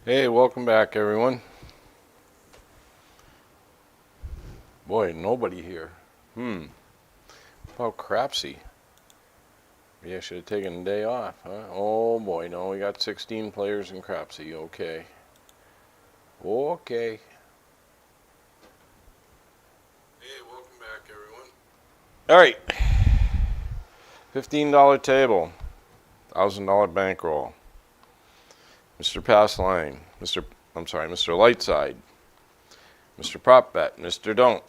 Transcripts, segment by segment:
Hey, welcome back, everyone. Boy, nobody here. About crapsee. Maybe I should have taken a day off, huh? Oh boy, no, we got 16 players in crapsee. Okay. Okay. Hey, welcome back, everyone. All right. $15 table. $1,000 bankroll. Mr. Pass Line. Mr. Lightside. Mr. Prop Bet. Mr. Don't.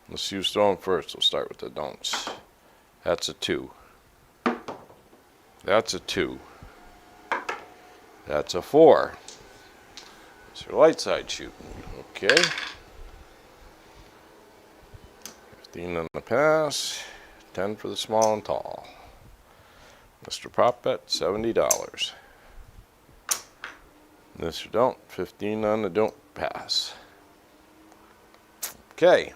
Let's see who's throwing first. We'll start with the don'ts. That's a 2. That's a 2. That's a 4. Mr. Lightside shooting. Okay. 15 on the pass. 10 for the small and tall. Mr. Prop Bet, $70. Mr. Don't, 15 on the don't pass. Okay.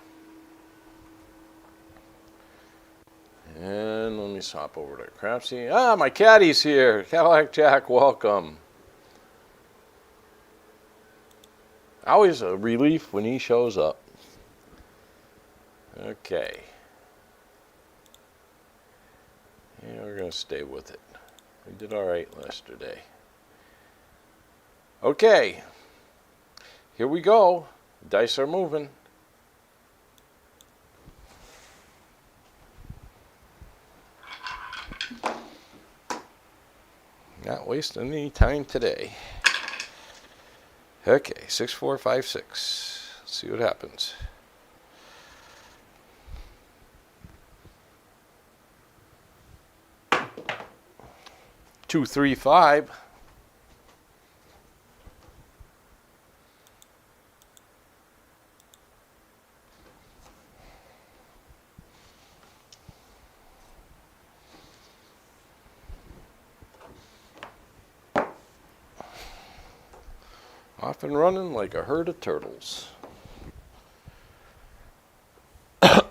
And let me swap over to crapsee. Ah, my caddy's here. Cadillac Jack, welcome. Always a relief when he shows up. Okay. Yeah, we're going to stay with it. We did all right yesterday. Okay. Here we go. Dice are moving. Not wasting any time today. Okay, 6, 4, 5, 6. Let's see what happens. Two, 3, 5. Off and running like a herd of turtles. All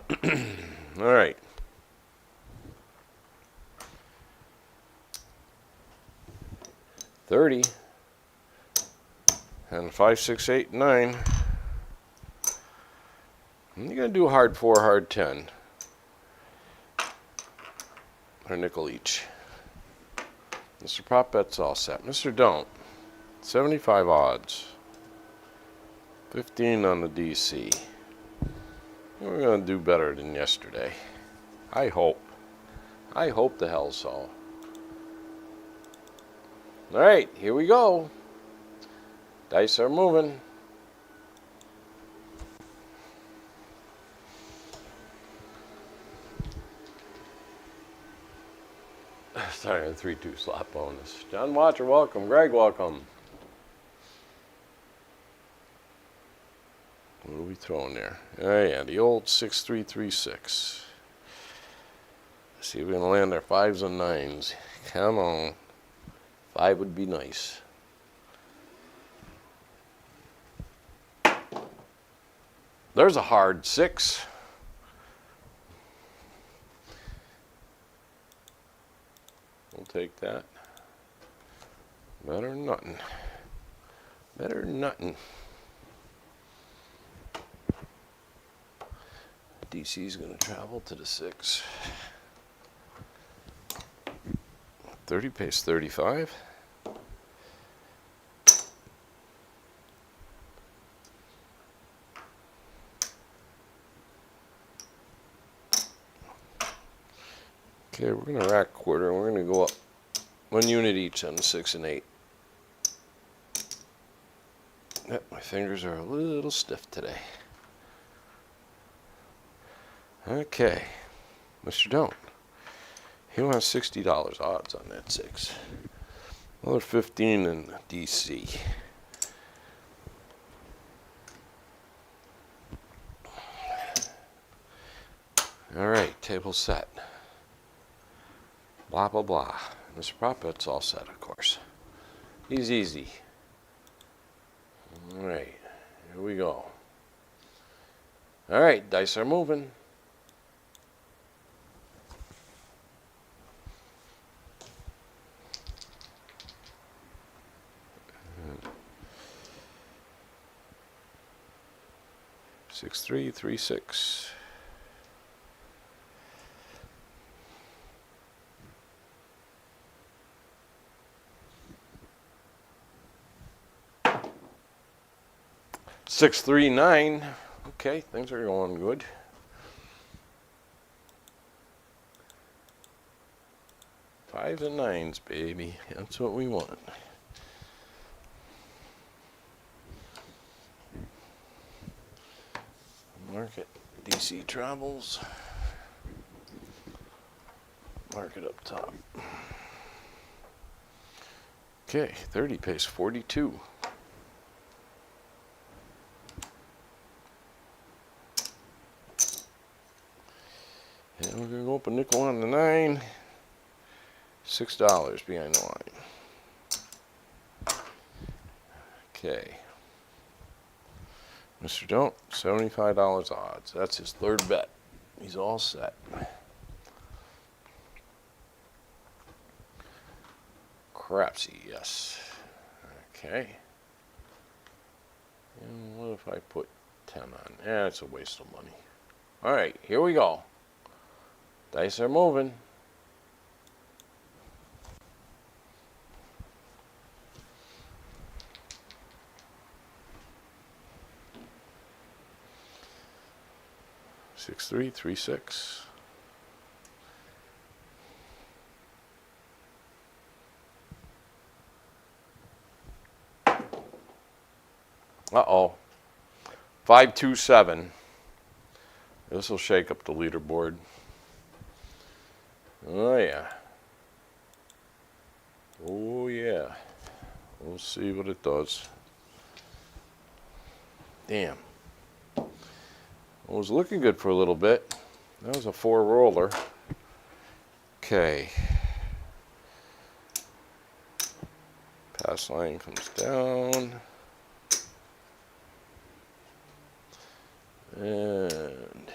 right. $30 and 5, 6, 8, 9. And you're gonna do hard 4, hard 10. Or nickel each. Mr. Prop Bet's all set. Mr. Don't. 75 odds. 15 on the DC. We're going to do better than yesterday. I hope. I hope the hell so. Alright, here we go. Dice are moving. Sorry, a 3-2 slot bonus. John Watcher, welcome. Greg, welcome. What are we throwing there? Oh yeah, the old 6-3-3-6. See if we're gonna land our 5s and 9s. Come on. 5 would be nice. There's a hard 6. We'll take that. Better than nothing. Better than nothing. DC's going to travel to the 6. 30 pays 35. Okay, we're going to rack quarter. We're going to go up 1 unit each on the 6 and 8. Yep, my fingers are a little stiff today. Okay, Mr. Don't. He wants $60 odds on that 6. Another 15 in DC. All right, table set. Blah, blah, blah. Mr. Prop Bet's all set, of course. He's easy. All right, here we go. All right, dice are moving. 6336. $639. Okay, things are going good. Fives and nines, baby. That's what we want. Market DC travels. Market up top. Okay, 30 pays 42. And we're going to go up a nickel on the 9. $6 behind the line. Okay. Mr. Don't, $75 odds. That's his third bet. He's all set. Crapsee, yes. Okay. And what if I put 10 on? Eh, it's a waste of money. All right, here we go. Dice are moving. 6336. Uh-oh. 527. This will shake up the leaderboard. Oh, yeah. Oh, yeah. We'll see what it does. Damn. It was looking good for a little bit. That was a 4 roller. Okay. Pass line comes down. And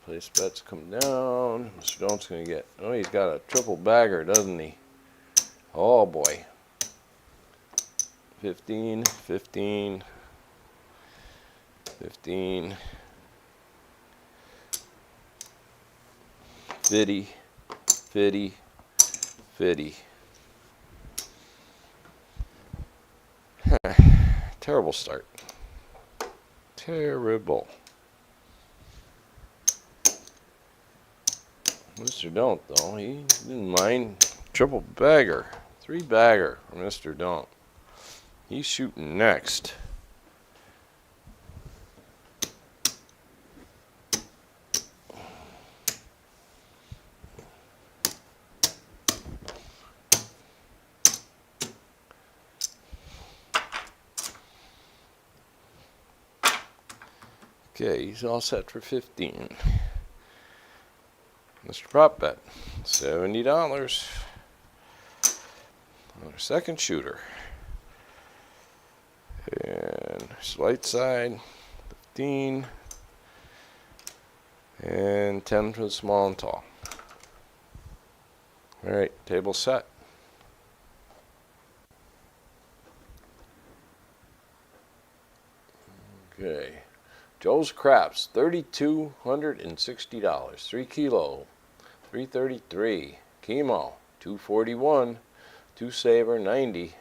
place bets come down. Mr. Don't's going to get, oh, he's got a triple bagger, doesn't he? Oh, boy. 15, 15, 15, 50, 50, 50. Terrible start. Terrible. Mr. Don't, though, he didn't mind. Triple bagger. 3 bagger for Mr. Don't. He's shooting next. Okay, he's all set for 15. Mr. Prop Bet, $70. Our second shooter. And light side, 15. And 10 for the small and tall. Alright, table set. Okay. Joe's Craps, $3,260. 3 kilo, 333. Chemo, 241. 2 saver, 90.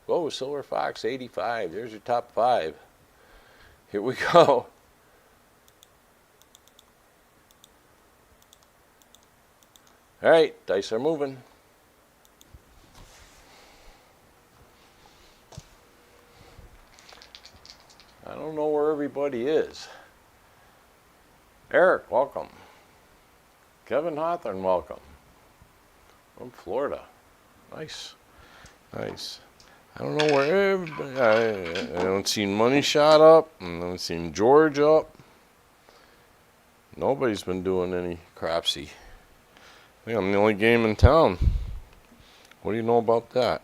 Whoa, Silver Fox, 85. There's your top 5. Here we go. All right, dice are moving. I don't know where everybody is. Eric, welcome. Kevin Hawthorne, welcome. From Florida. Nice. Nice. I don't know where everybody... I don't see Money Shot up. I don't see George up. Nobody's been doing any crapsee. I think I'm the only game in town. What do you know about that?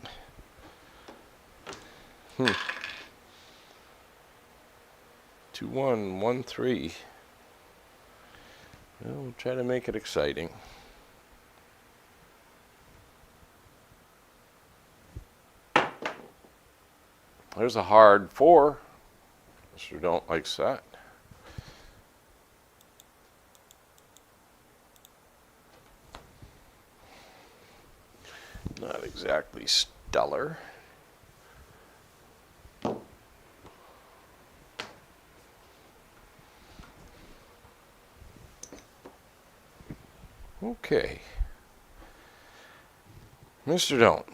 2-1-1-3. Well, we'll try to make it exciting. There's a hard 4. Mr. Don't likes that. Not exactly stellar. Okay. Mr. Don't.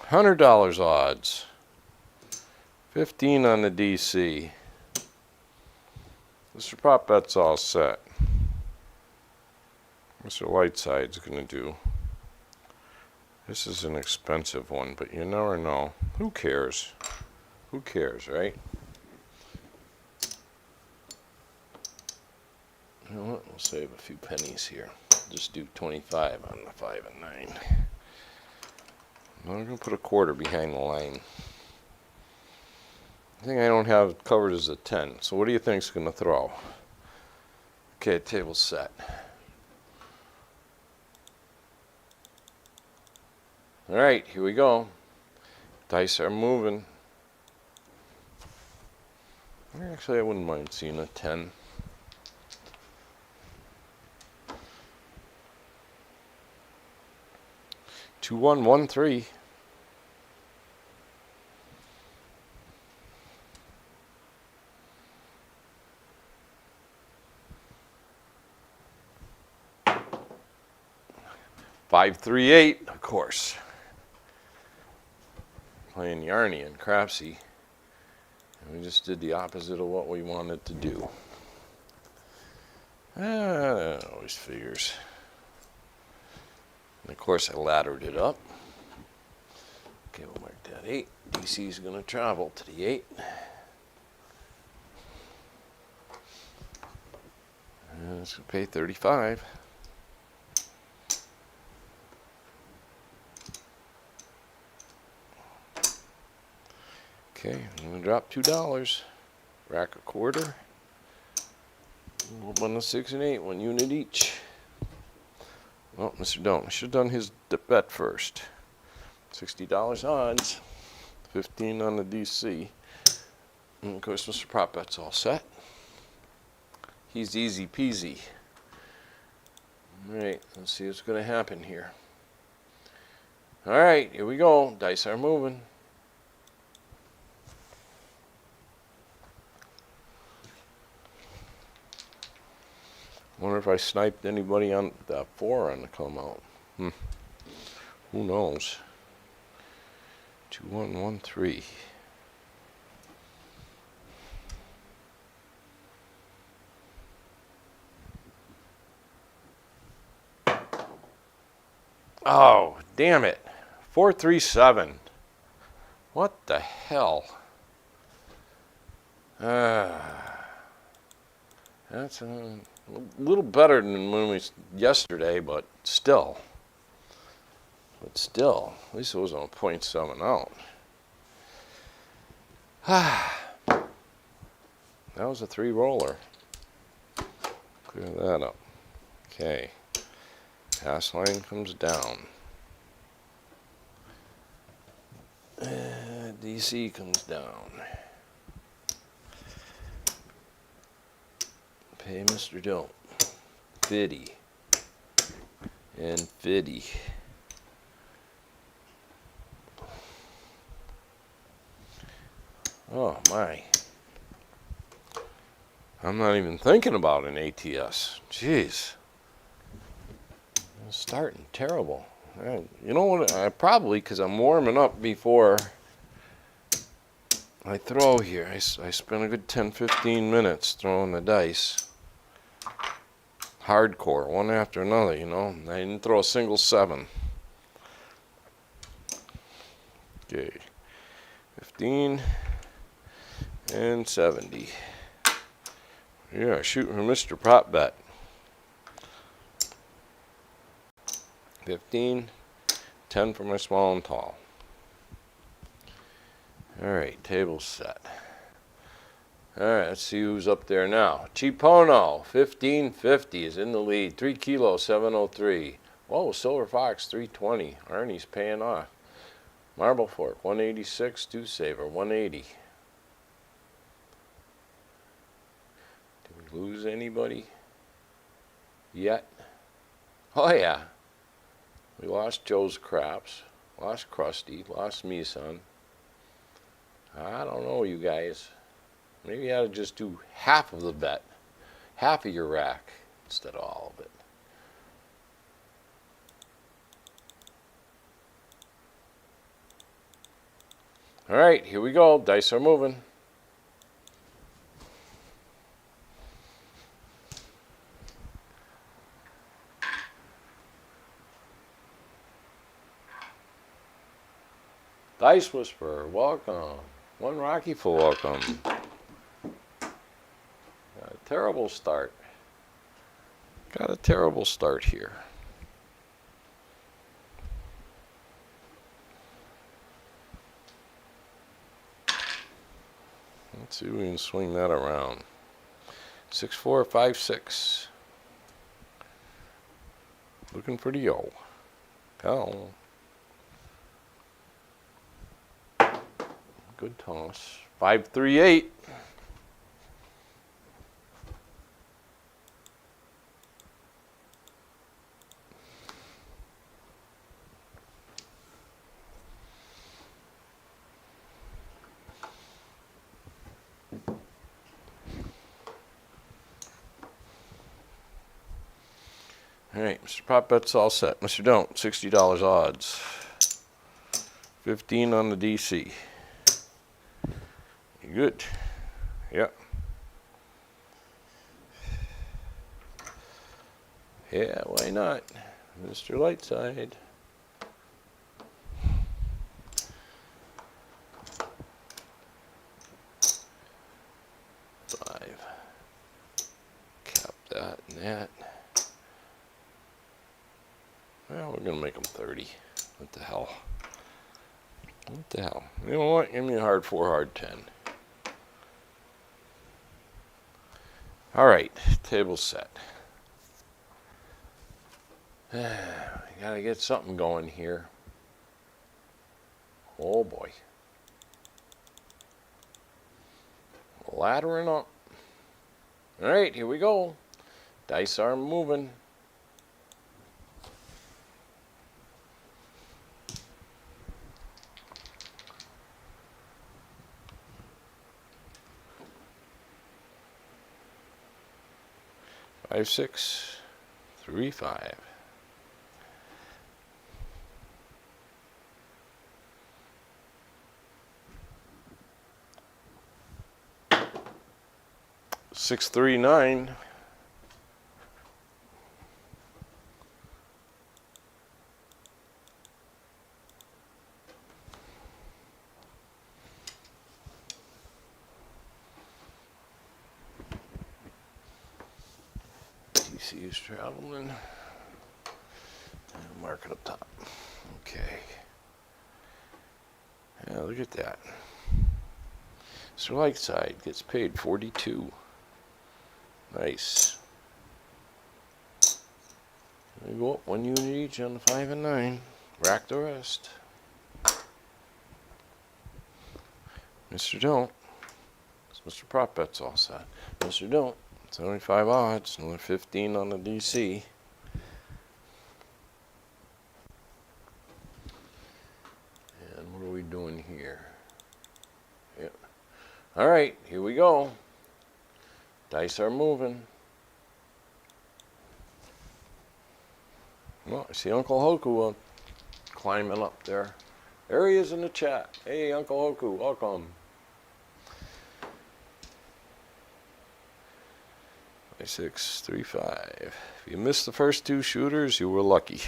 $100 odds. 15 on the DC. Mr. Prop Bet's all set. Mr. Lightside's going to do. This is an expensive one, but you never know. Who cares? Who cares, right? You know what? We'll save a few pennies here. Just do 25 on the 5 and 9. I'm going to put a quarter behind the line. I think I don't have covered as a 10. So what do you think's going to throw? Okay, table's set. All right, here we go. Dice are moving. Actually, I wouldn't mind seeing a 10. Two, 1, 1, 3. Five, 3, 8, of course. Playing Yarny and crapsee. And we just did the opposite of what we wanted to do. That always figures. And of course, I laddered it up. Okay, we'll mark that 8. DC is going to travel to the 8. And it's going to pay 35. Okay, I'm going to drop $2. Rack a quarter. One of 6 and 8, 1 unit each. Well, Mr. Don't, I should have done his bet first. $60 odds. 15 on the DC. And of course, Mr. Prop Bet's all set. He's easy peasy. All right, let's see what's going to happen here. All right, here we go. Dice are moving. Wonder if I sniped anybody on that 4 on the come out. Who knows? 2, 1, 1, 3. Oh, damn it. 4, 3, 7. What the hell? That's a little better than when we yesterday, but still. At least it was on 0.7 out. That was a 3 roller. Clear that up. Okay. Pass line comes down. DC comes down. Pay Mr. Don't. 50. And 50. Oh my. I'm not even thinking about an ATS. Jeez. It's starting terrible. You know what? Probably because I'm warming up before I throw here. I spent a good 10-15 minutes throwing the dice. Hardcore, one after another, you know. I didn't throw a single 7. Okay. 15 and 70. Yeah, shooting for Mr. Prop Bet. 15, 10 for my small and tall. Alright, table's set. Alright, let's see who's up there now. Cheapono, 1550 is in the lead. 3 kilo, 703. Whoa, Silver Fox, 320. Arnie's paying off. Marble Fork, 186. Dew Saver, 180. Did we lose anybody yet? Oh yeah. We lost Joe's Craps. Lost Krusty. Lost me, son. I don't know, you guys. Maybe you ought to just do half of the bet. Half of your rack instead of all of it. All right, here we go. Dice are moving. Dice Whisperer, welcome. One Rocky for welcome. Got a terrible start. Got a terrible start here. Let's see if we can swing that around. 6, 4, 5, 6. Looking pretty yo. Hell. Good toss. 5, 3, 8. All right, Mr. Pop Bet's all set. Mr. Don't, $60 odds. 15 on the DC. You good? Yep. Yeah, why not? Mr. Lightside. Five. Cap that and that. Well, we're going to make them 30. What the hell? What the hell? You know what? Give me a hard 4, hard 10. All right, table set. We got to get something going here. Oh boy. Laddering up. All right, here we go. Dice are moving. Five, 6, 3, 5. Six, 3, 9. DC is traveling. And mark it up top. Okay. Yeah, look at that. So Lightside gets paid 42. Nice. We go up 1 unit each on the 5 and 9. Rack the rest. Mr. Don't. Mr. Prop Bet's all set. Mr. Don't. 75 odds. Another 15 on the DC. And what are we doing here? Yep. All right, here we go. Dice are moving. Well, I see Uncle Hoku climbing up there. There he is in the chat. Hey, Uncle Hoku, welcome. 5, 6, 3, 5. If you missed the first 2 shooters, you were lucky.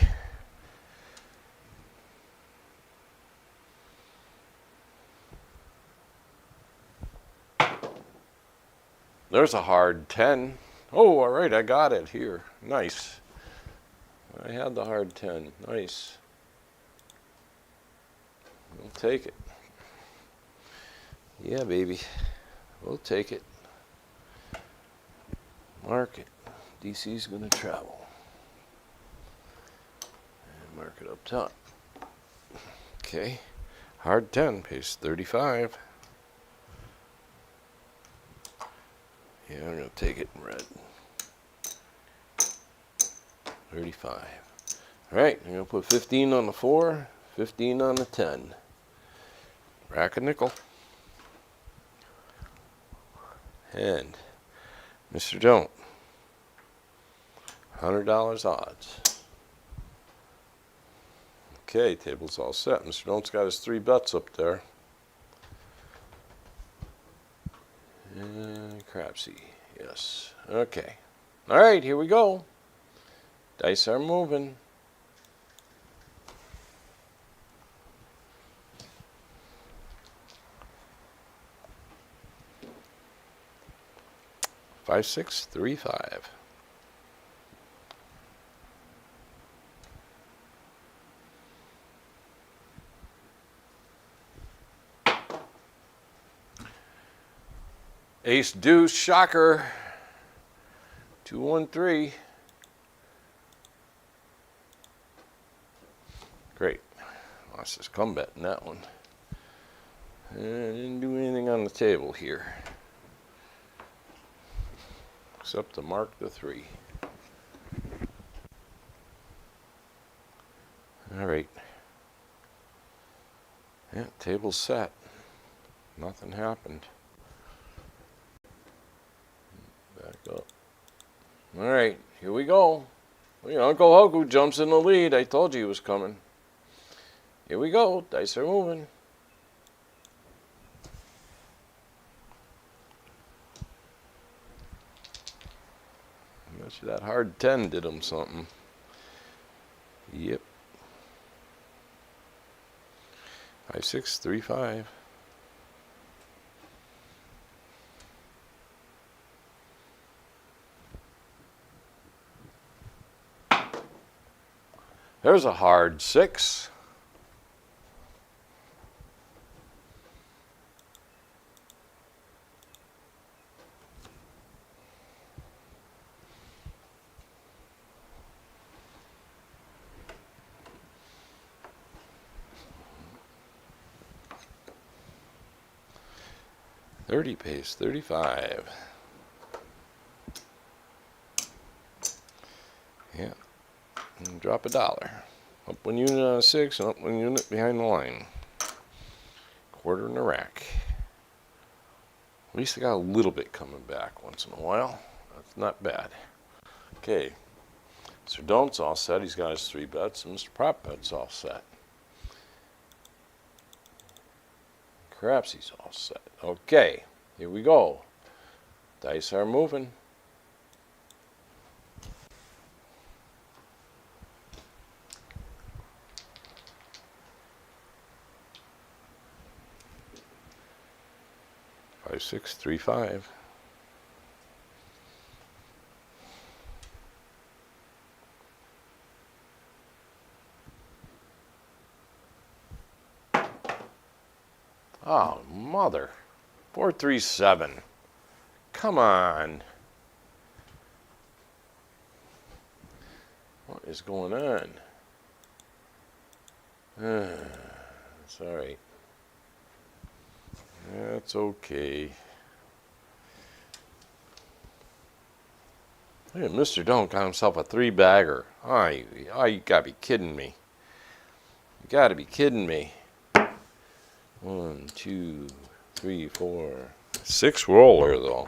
There's a hard 10. Oh, all right, I got it here. Nice. I had the hard 10. Nice. We'll take it. Yeah, baby. We'll take it. Mark it. DC's going to travel. And mark it up top. Okay. Hard 10 pays 35. Yeah, I'm going to take it in red. 35. All right, I'm going to put 15 on the 4, 15 on the 10. Rack a nickel. And Mr. Don't. $100 odds. Okay, table's all set. Mr. Dont's got his 3 bets up there. And crapsee, yes. Okay. All right, here we go. Dice are moving. Five, 6, 3, 5. Ace deuce, shocker. 2, 1, 3. Great. Lost his comeback in that one. And didn't do anything on the table here. Except to mark the 3. All right. Yeah, table's set. Nothing happened. Back up. All right, here we go. Uncle Hoku jumps in the lead. I told you he was coming. Here we go. Dice are moving. I bet you that hard 10 did him something. Yep. 5, 6, 3, 5. There's a hard 6. $30 pays 35. Yeah. And drop $1. Up 1 unit on a 6 and up 1 unit behind the line. Quarter in the rack. At least I got a little bit coming back once in a while. That's not bad. Okay. Mr. Don't's all set. He's got his 3 bets. And Mr. Prop Bet's all set. Crapsee's all set. Okay. Here we go. Dice are moving. Five, 6, 3, 5. Oh, mother. 4, 3, 7. Come on. What is going on? It's all right. That's okay. Look at Mr. Don't got himself a 3-bagger. Oh, you gotta be kidding me. You gotta be kidding me. 1, 2, 3, 4, 6 roller though.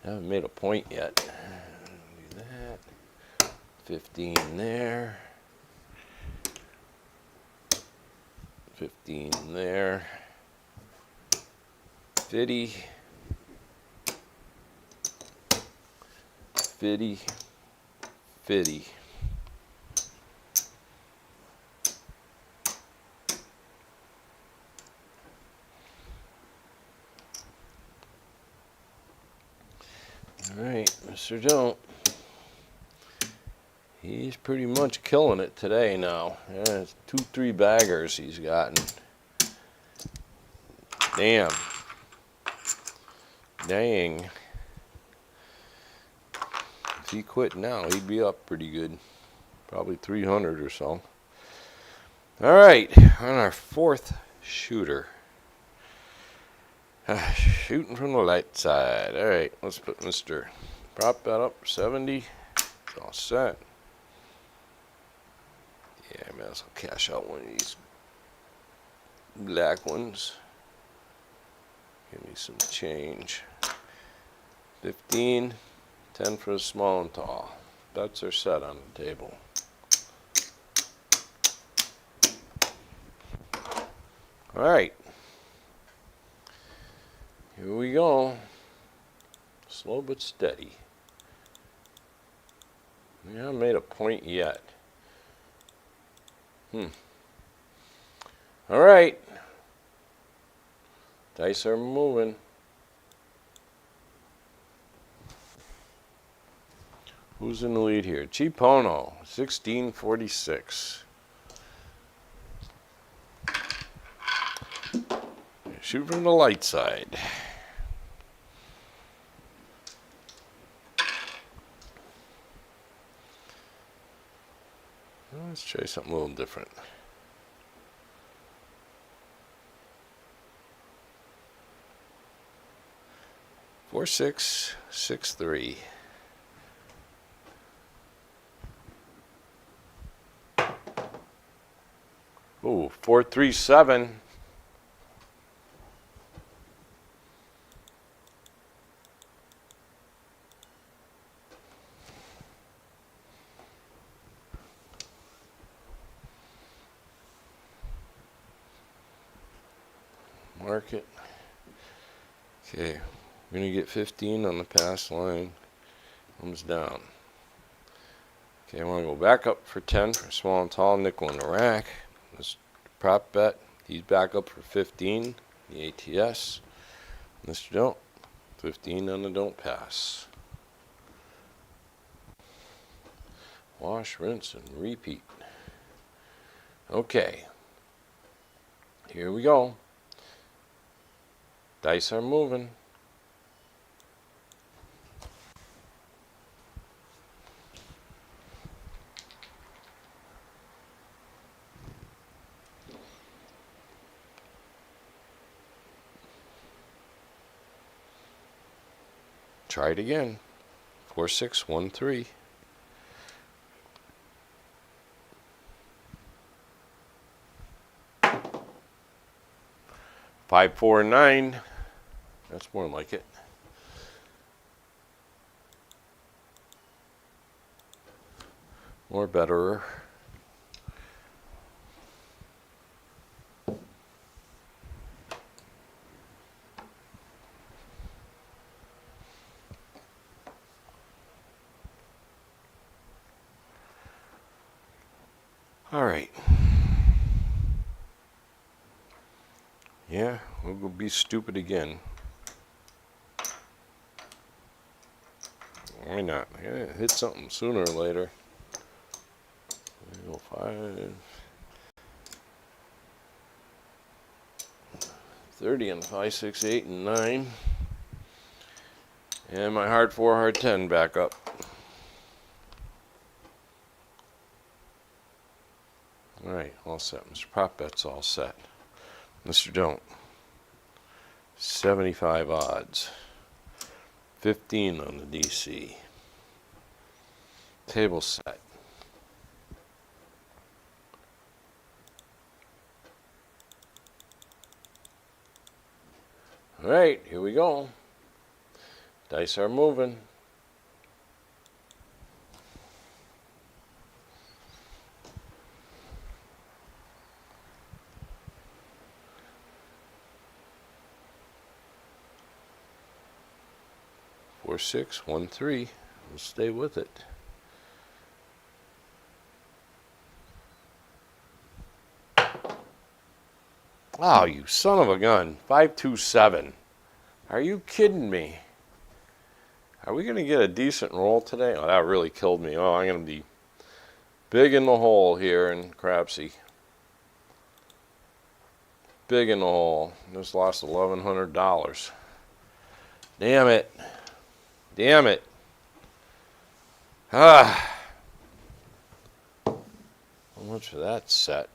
Haven't made a point yet. Do that. 15 there. 15 there. 50. 50. 50. All right, Mr. Don't. He's pretty much killing it today now. Yeah, it's 2, 3 baggers he's gotten. Damn. Dang. If he quit now, he'd be up pretty good. Probably 300 or so. All right, on our 4th shooter. Shooting from the light side. All right, let's put Mr. Prop Bet up 70. It's all set. I may as well cash out one of these black ones. Give me some change. 15, 10 for the small and tall. Bets are set on the table. All right. Here we go. Slow but steady. We haven't made a point yet. All right. Dice are moving. Who's in the lead here? Chipono, 1646. Shoot from the light side. Let's try something a little different. Four, 6, 6, 3. Ooh, 4, 3, 7. Mark it. Okay, we're going to get 15 on the pass line. Comes down. Okay, I want to go back up for 10 for small and tall, nickel in the rack. This prop bet, he's back up for 15, the ATS. Mr. Don't, 15 on the don't pass. Wash, rinse, and repeat. Okay, here we go. Dice are moving. Try it again. 4, 6, 1, 3. 5, 4, 9. That's more like it. More betterer. All right. Yeah, we'll go be stupid again. Why not? I gotta hit something sooner or later. Go 5. 30 on 5, 6, 8, and 9. And my hard 4, hard 10 back up. All right, all set. Mr. Prop Bet's all set. Mr. Don't. 75 odds. 15 on the DC. Table set. All right, here we go. Dice are moving. Four, 6, 1, 3. We'll stay with it. Oh, you son of a gun. 5, 2, 7. Are you kidding me? Are we going to get a decent roll today? Oh, that really killed me. Oh, I'm going to be big in the hole here in crapsee. Big in the hole. Just lost $1,100. Damn it. Damn it. Ah. How much for that set?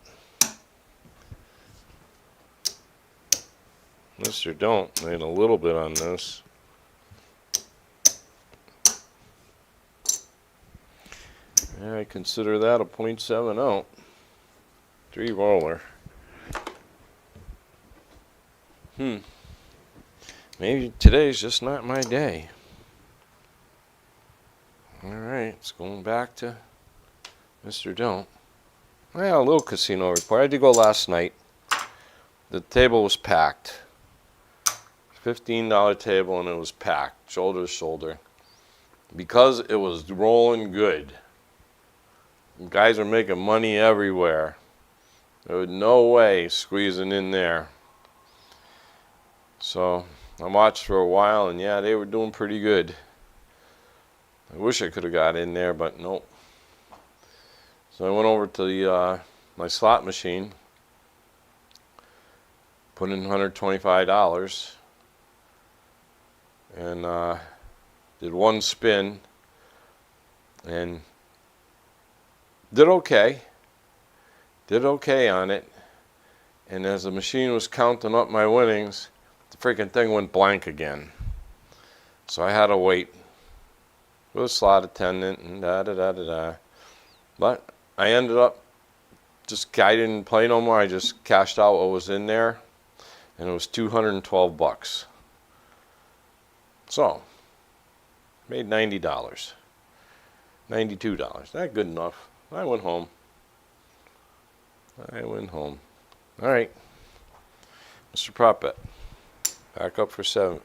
Mr. Don't made a little bit on this. Yeah, I consider that a .70. 3 roller. Maybe today's just not my day. Alright, it's going back to Mr. Don't. Well, a little casino report. I did go last night. The table was packed. $15 table and it was packed, shoulder to shoulder. Because it was rolling good. Guys are making money everywhere. There was no way squeezing in there. So I watched for a while, and yeah, they were doing pretty good. I wish I could have got in there, but nope. So I went over to the my slot machine, put in $125, and did one spin, and did okay. Did okay on it. And as the machine was counting up my winnings, the freaking thing went blank again. So I had to wait with a slot attendant and da-da-da-da-da. But I ended up I didn't play no more. I just cashed out what was in there, and it was $212. So, made $90. $92. Not good enough. I went home. All right. Mr. Prop Bet. Back up for 7.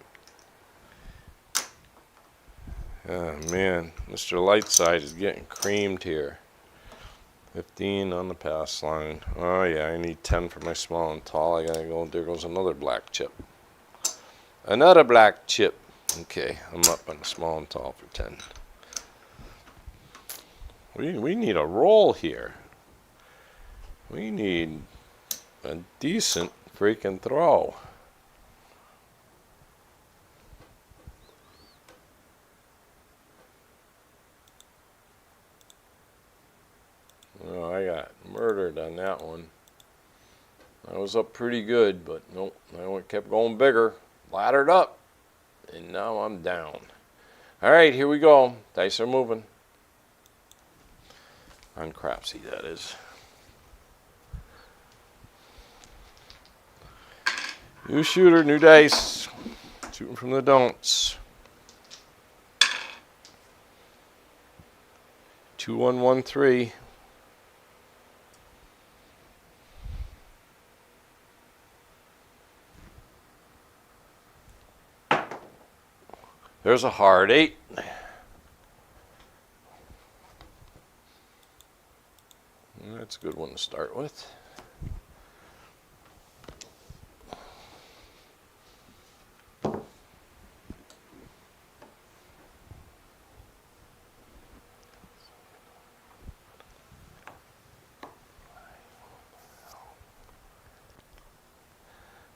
Oh, man. Mr. Lightside is getting creamed here. 15 on the pass line. Oh, yeah. I need 10 for my small and tall. I gotta go. There goes another black chip. Another black chip. Okay. I'm up on the small and tall for 10. We need a roll here. We need a decent freaking throw. Oh, I got murdered on that one. I was up pretty good, but nope. I kept going bigger, laddered up, and now I'm down. All right, here we go. Dice are moving. On crapsee, that is. New shooter, new dice. Shooting from the don'ts. 2113. There's a hard 8. That's a good one to start with.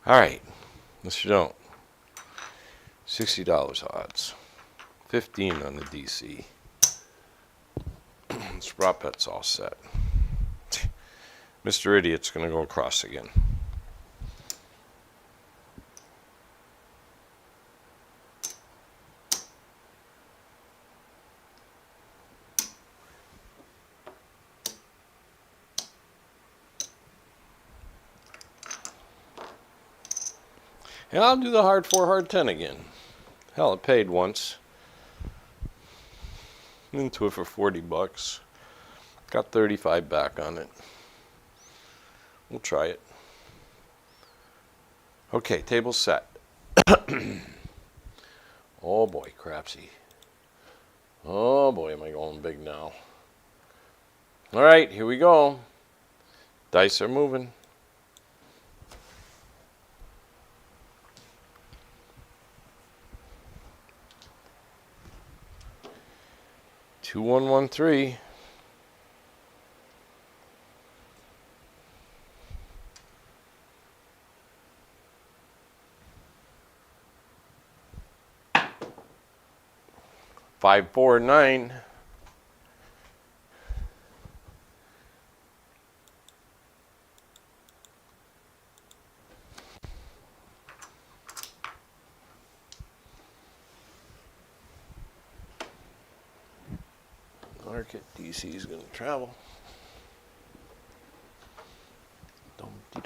All right, Mr. Don't. $60 odds. 15 on the DC. This prop bet's all set. Mr. Idiot's going to go across again. And I'll do the hard 4, hard 10 again. Hell, it paid once. Into it for $40. Got 35 back on it. We'll try it. Okay, table set. Oh boy, crapsee. Oh boy, am I going big now. All right, here we go. Dice are moving. Two, 1, 1, 3. Five, 4, 9. Market DC is going to travel.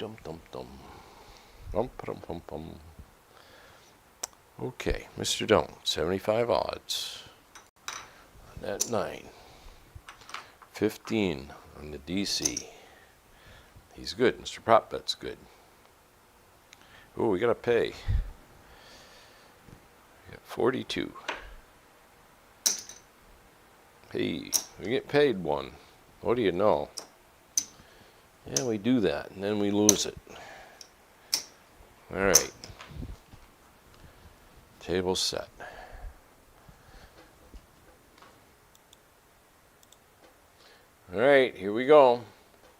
dum dum dum. Dum dum dum dum. Okay, Mr. Don't, 75 odds. On that 9. 15 on the DC. He's good. Mr. Prop Bet's good. Oh, we gotta pay. We got 42. Hey, we get paid one. What do you know? Yeah, we do that, and then we lose it. All right. Table set. All right, here we go.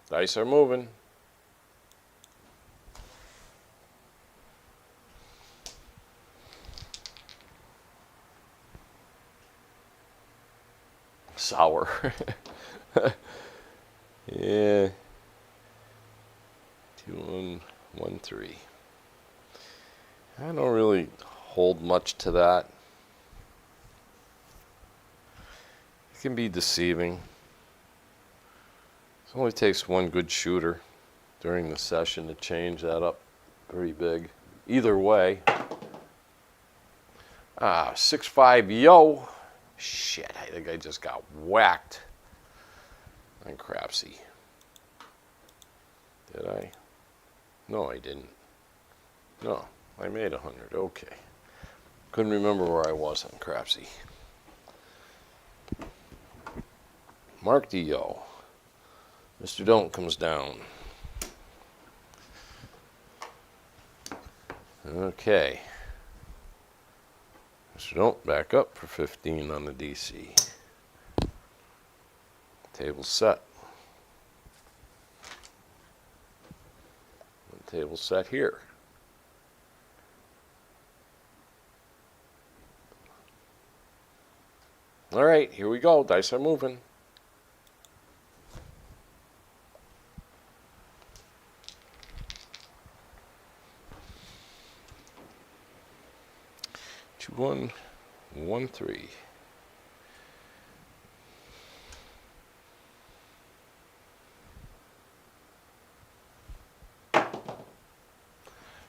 Dice are moving. Sour. Yeah. 2, 1, 1, 3. I don't really hold much to that. It can be deceiving. It only takes one good shooter during the session to change that up pretty big. Either way. 6-5, yo. Shit, I think I just got whacked on crapsee. Did I? No, I didn't. No, I made 100. Okay. Couldn't remember where I was on crapsee. Mark the yo. Mr. Don't comes down. Okay. Mr. Don't back up for 15 on the DC. Table set. Table set here. All right, here we go. Dice are moving. Two, 1, 1, 3.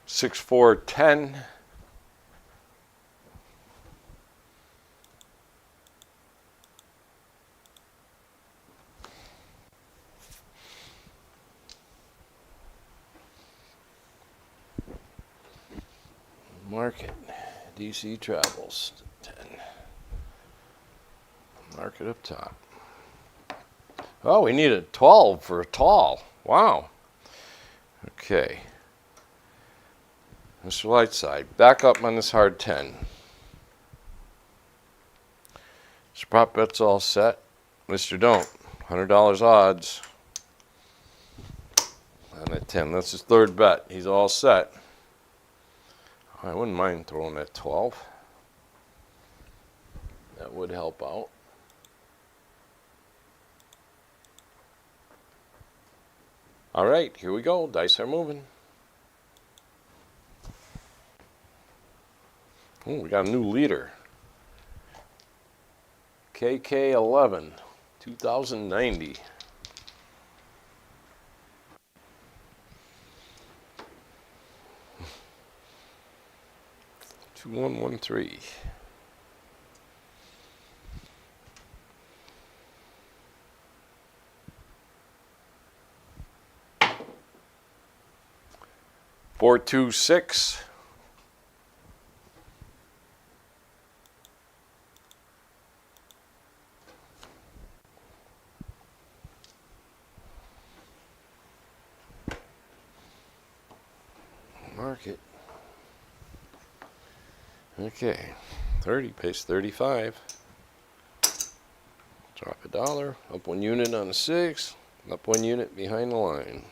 Six, 4, 10. Market. DC travels. 10. Market up top. Oh, we need a 12 for a tall. Wow. Okay. Mr. Lightside, back up on this hard 10. Mr. Prop Bet's all set. Mr. Don't, $100 odds on that 10. That's his third bet. He's all set. I wouldn't mind throwing that 12. That would help out. All right, here we go. Dice are moving. Oh, we got a new leader. KK11, 2090. 2113. Four, 2, 6. Market. Okay, 30 pays 35. Drop a dollar. Up 1 unit on a 6. Up 1 unit behind the line.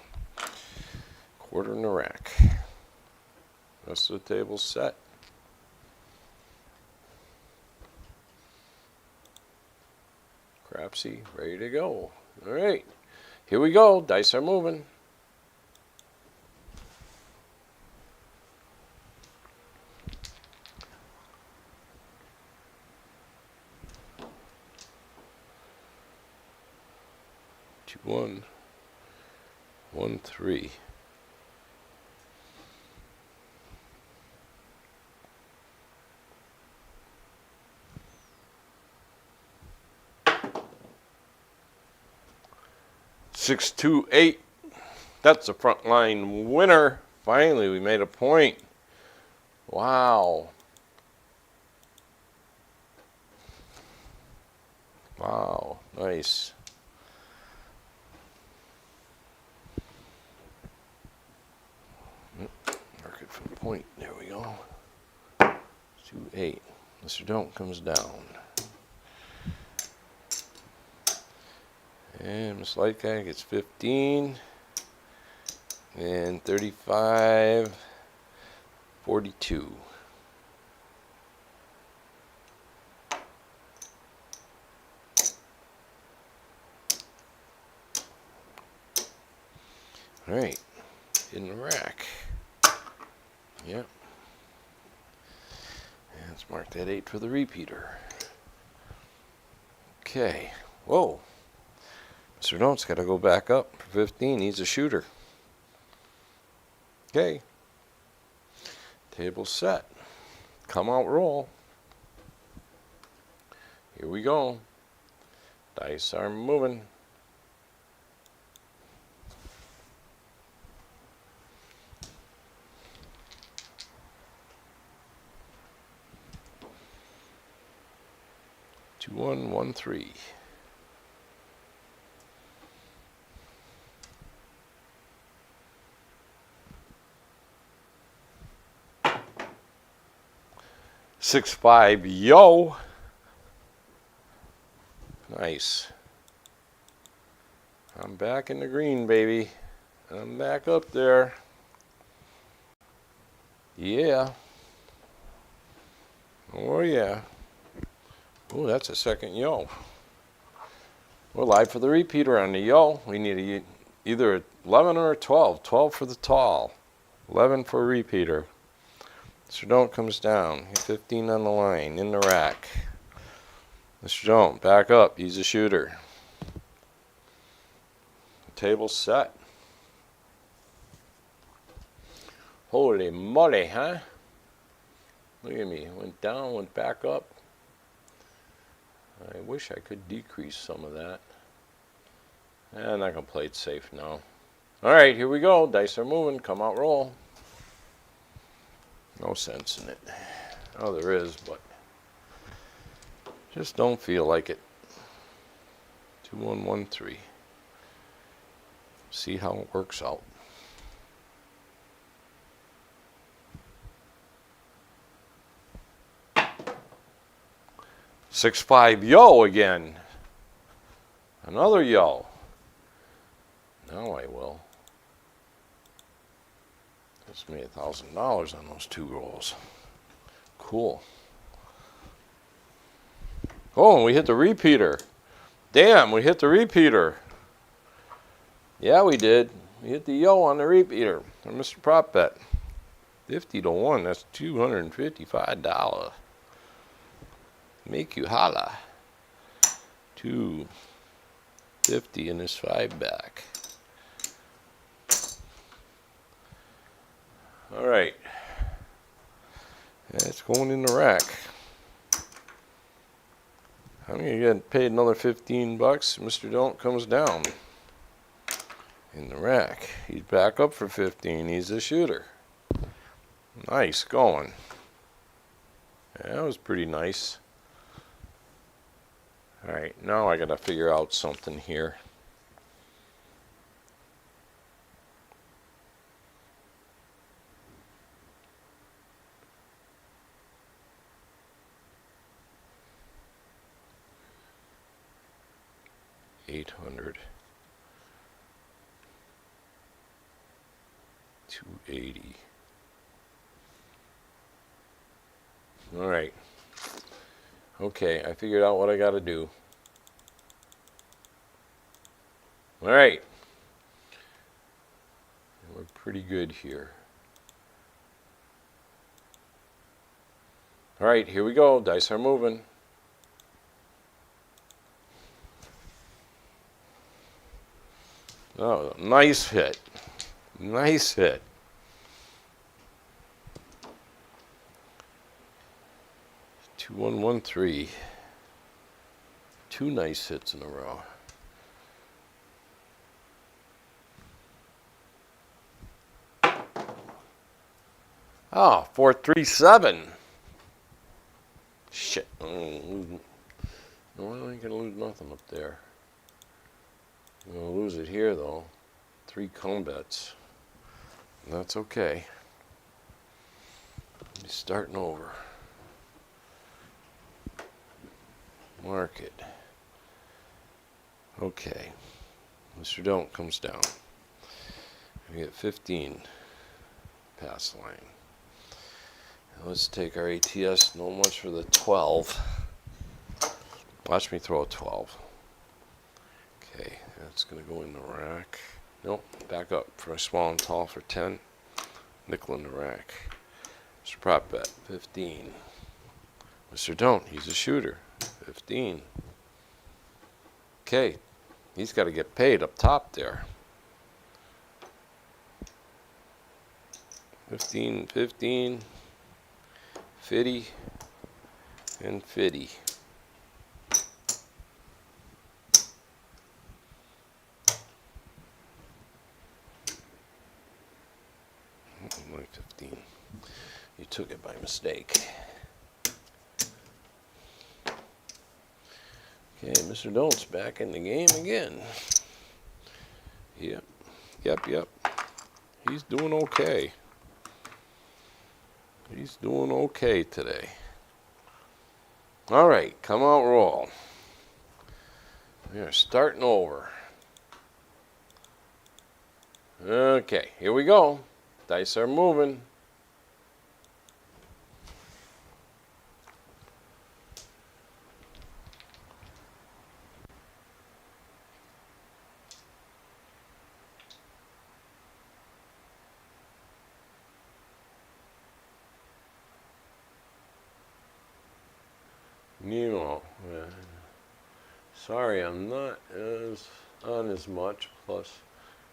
Quarter in the rack. Rest of the table's set. Crapsee, ready to go. All right, here we go. Dice are moving. Two, 1, 1, 3. 628. That's a front line winner. Finally, we made a point. Wow. Wow, nice. Mark it for the point. There we go. 2-8. Mr. Don't comes down. And Miss Light Guy gets 15. And 35, 42. All right, in the rack. Yep. And let's mark that 8 for the repeater. Okay. Whoa. Mr. Don't's got to go back up for 15. He's a shooter. Okay. Table set. Come out, roll. Here we go. Dice are moving. Two, 1, 1, 3. Six, 5, yo. Nice. I'm back in the green, baby. I'm back up there. Yeah. Oh, yeah. Oh, that's a second yo. We're live for the repeater on the yo. We need either 11 or a 12. 12 for the tall. 11 for a repeater. Mr. Don't comes down. 15 on the line, in the rack. Mr. Don't, back up. He's a shooter. Table's set. Holy moly, huh? Look at me. Went down, went back up. I wish I could decrease some of that. And I can play it safe now. All right, here we go. Dice are moving. Come out, roll. No sense in it. Oh, there is, but just don't feel like it. 2, 1, 1, 3. See how it works out. Six, 5, yo again. Another yo. Now I will. That's made $1,000 on those 2 rolls. Cool. Oh, and we hit the repeater. Damn, we hit the repeater. Yeah, we did. We hit the yo on the repeater. Or Mr. Prop Bet. 50 to 1. That's $255. Make you holla. 250 in this 5 back. All right. It's going in the rack. I'm gonna get paid another 15 bucks. Mr. Don't comes down in the rack. He's back up for 15. He's a shooter. Nice going. Yeah, that was pretty nice. All right, now I gotta figure out something here. $800, 280. All right. Okay, I figured out what I got to do. All right. We're pretty good here. All right, here we go. Dice are moving. Oh, nice hit. Nice hit. Two, 1, 1, 3. 2 nice hits in a row. Oh, 437. Shit. No, I ain't gonna lose nothing up there. I'm gonna lose it here though. 3 cone bets. That's okay. He's starting over. Market. Okay. Mr. Don't comes down. We get 15 pass line. Now let's take our ATS. No much for the 12. Watch me throw a 12. Okay, that's going to go in the rack. Nope, back up for a small and tall for 10. Nickel in the rack. Mr. Prop Bet, 15. Mr. Don't, he's a shooter, 15. Okay, he's got to get paid up top there. 15, 15, 50, and 50. Only 15. You took it by mistake. Okay, Mr. Don't's back in the game again. Yep. He's doing okay. He's doing okay today. All right, come out, roll. We are starting over. Okay, here we go. Dice are moving. Nemo. Sorry, I'm not on as much. Plus,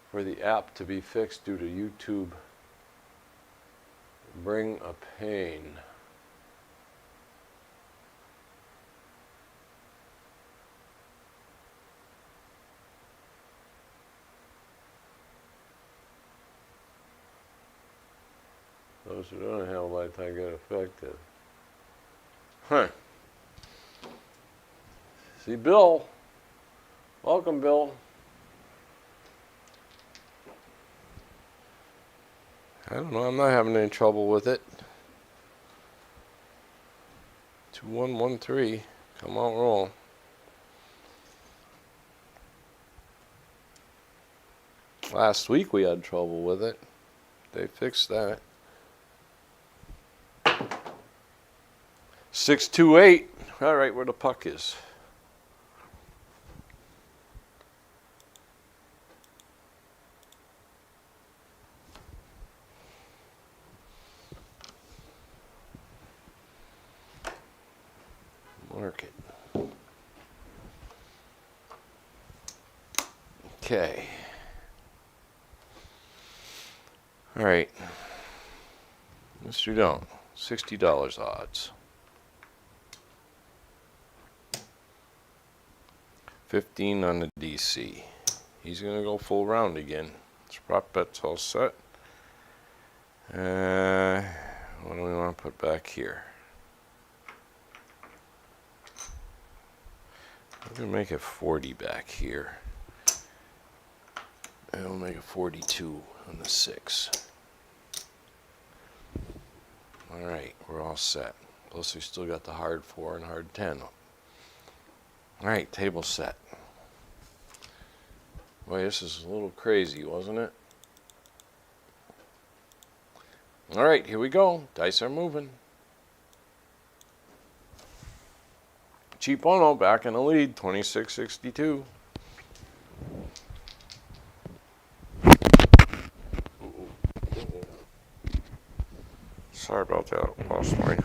for the app to be fixed due to YouTube, bring a pain. Those who don't have a lifetime get affected. Huh. See, Bill. Welcome, Bill. I don't know. I'm not having any trouble with it. 2113. Come on, roll. Last week we had trouble with it. They fixed that. 628. All right, where the puck is. Market. Okay. All right. Mr. Don't. $60 odds. 15 on the DC. He's going to go full round again. His prop bet's all set. What do we want to put back here? I'm going to make it 40 back here. And we'll make it 42 on the 6. Alright, we're all set. Plus we still got the hard 4 and hard 10. Alright, table set. Boy, this is a little crazy, wasn't it? Alright, here we go. Dice are moving. Cheap Ono back in the lead, 26-62. Sorry about that. Lost my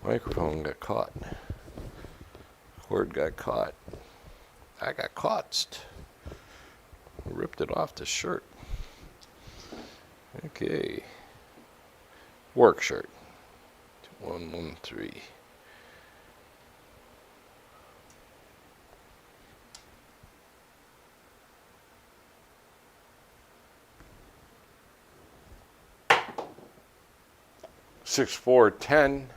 microphone, got caught. Cord got caught. I got caught. Ripped it off the shirt. Okay. Work shirt. 2113. 6, 4, 10.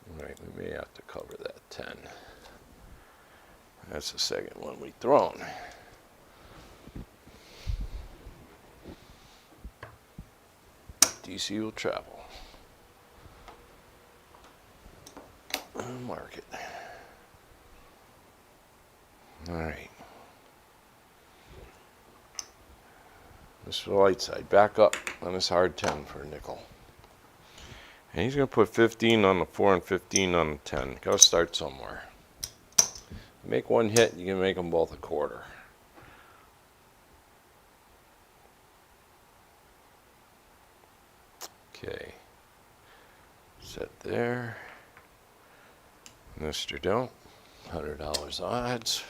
All right, we may have to cover that 10. That's the second one we've thrown. DC will travel. Mark it. All right. Mr. Lightside, back up on this hard 10 for a nickel. And he's going to put 15 on the 4 and 15 on the 10. Got to start somewhere. Make one hit, you can make them both a quarter. Okay. Set there. Mr. Don't. $100 odds.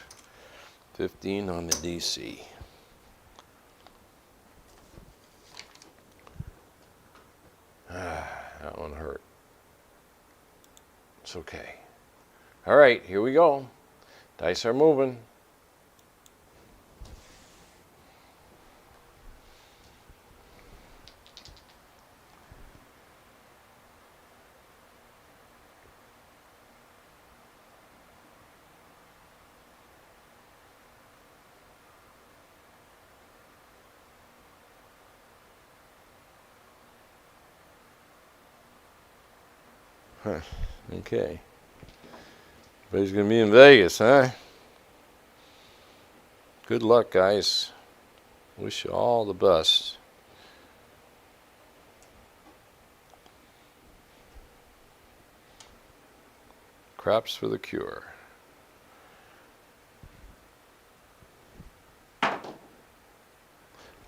15 on the DC. That one hurt. It's okay. All right, here we go. Dice are moving. Huh. Okay. Everybody's going to be in Vegas, huh? Good luck, guys. Wish you all the best. Craps for the cure.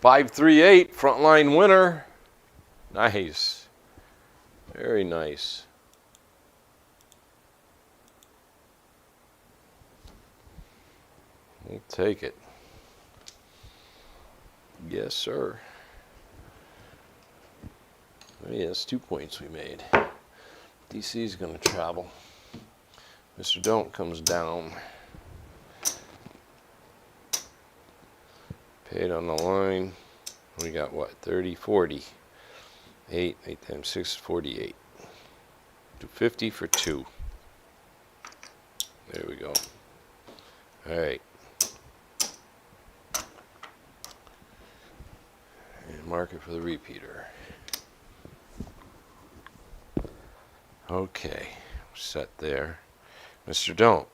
$538, frontline winner. Nice. Very nice. We'll take it. Yes, sir. Oh, yes, 2 points we made. DC's going to travel. Mr. Don't comes down. Paid on the line. We got what? 30, 40. 8 times 6 is 48. 250 for 2. There we go. All right. And mark it for the repeater. Okay. Set there. Mr. Don't.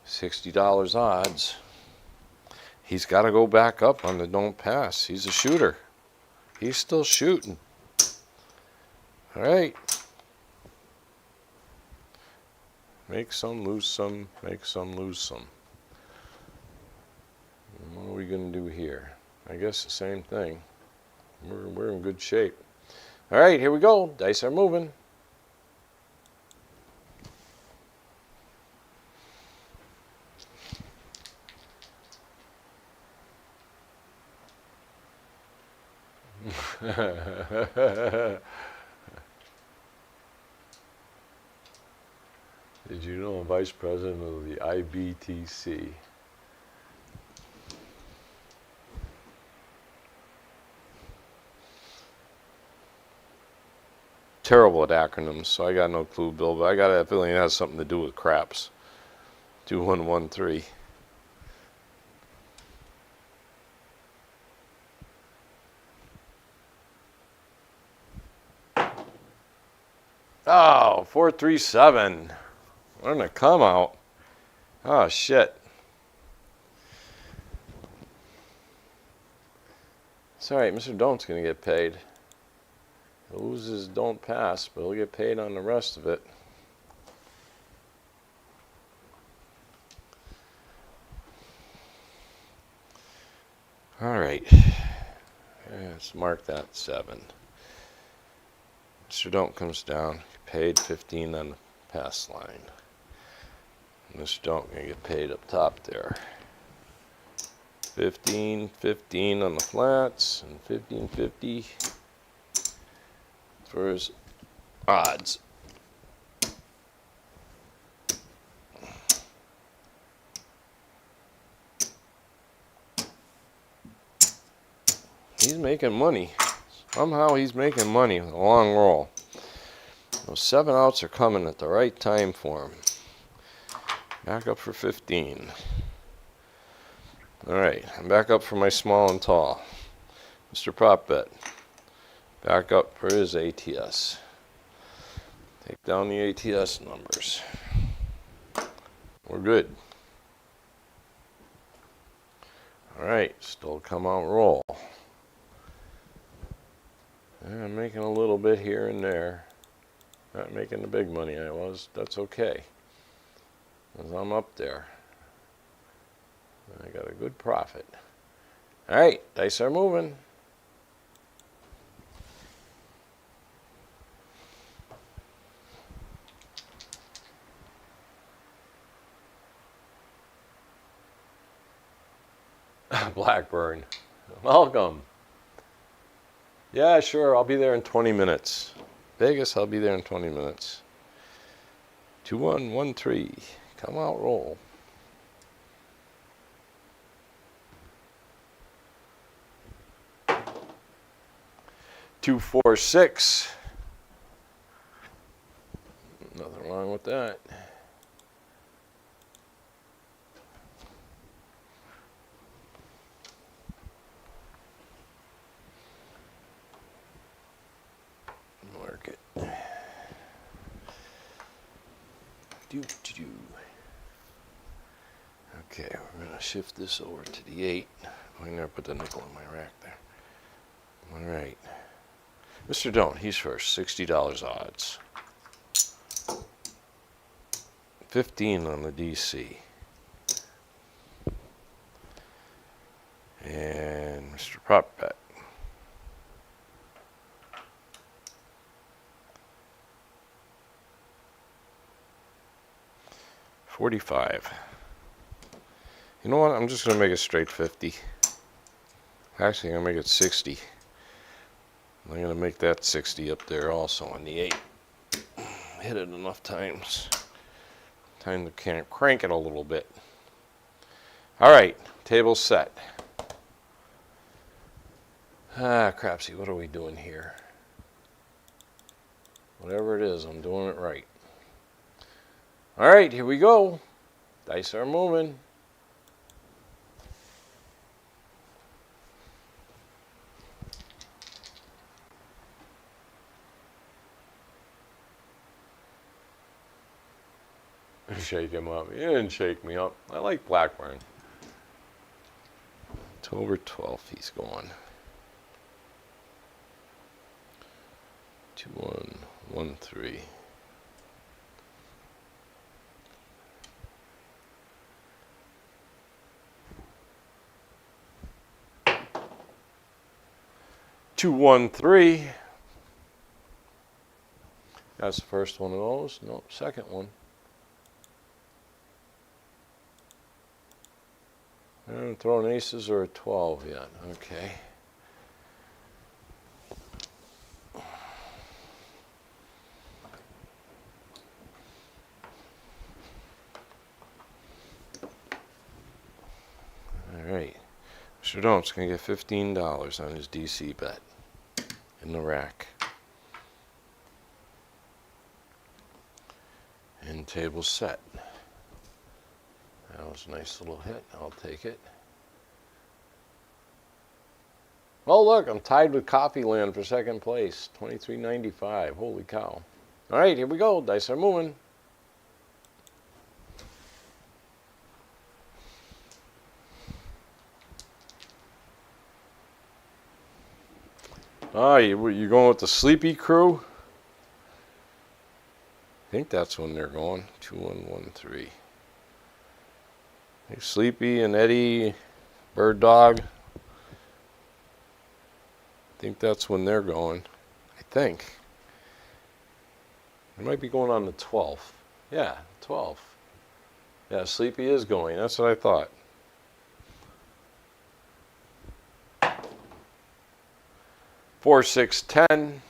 $60 odds. He's got to go back up on the don't pass. He's a shooter. He's still shooting. All right. Make some, lose some, make some, lose some. And what are we going to do here? I guess the same thing. We're in good shape. All right, here we go. Dice are moving. Did you know I'm vice president of the IBTC? Terrible at acronyms, so I got no clue, Bill, but I got a feeling it has something to do with craps. 2113. Oh, 437. What a come out. Oh, shit. It's all right. Mr. Don't's going to get paid. He'll lose his don't pass, but he'll get paid on the rest of it. All right. Let's mark that 7. Mr. Don't comes down. Paid 15 on the pass line. Mr. Don't going to get paid up top there. 15, 15 on the flats, and 15.50 for his odds. He's making money. Somehow he's making money with a long roll. Those 7 outs are coming at the right time for him. Back up for 15. All right, I'm back up for my small and tall. Mr. Prop Bet, back up for his ATS. Take down the ATS numbers. We're good. All right, still come out roll. And I'm making a little bit here and there. Not making the big money I was. That's okay, because I'm up there. I got a good profit. All right, dice are moving. Blackburn, welcome. Yeah, sure, I'll be there in 20 minutes. Vegas, I'll be there in 20 minutes. 2113, come out roll. 246. Nothing wrong with that. Mark it. Okay, we're going to shift this over to the 8. I'm going to put the nickel in my rack there. All right. Mr. Don't, he's first. $60 odds. 15 on the DC. And Mr. Prop Bet. $45. You know what? I'm just going to make it straight 50. Actually, I'm going to make it 60. I'm going to make that 60 up there also on the 8. Hit it enough times. Time to crank it a little bit. All right, table set. Crapsee, what are we doing here? Whatever it is, I'm doing it right. All right, here we go. Dice are moving. Shake him up. He didn't shake me up. I like Blackburn. October 12th, he's going. 2113. $213. That's the first one of those. No, second one. I haven't thrown aces or a 12 yet. Okay. All right. Mr. Dont's going to get $15 on his DC bet in the rack. And table set. That was a nice little hit. I'll take it. Oh, look, I'm tied with Coffeeland for second place. $23.95. Holy cow. All right, here we go. Dice are moving. You going with the Sleepy crew? I think that's when they're going. 2113. Hey, Sleepy and Eddie, Bird Dog. I think that's when they're going. I think. They might be going on the 12th. Yeah, 12th. Yeah, Sleepy is going. That's what I thought. Four, 6, 10.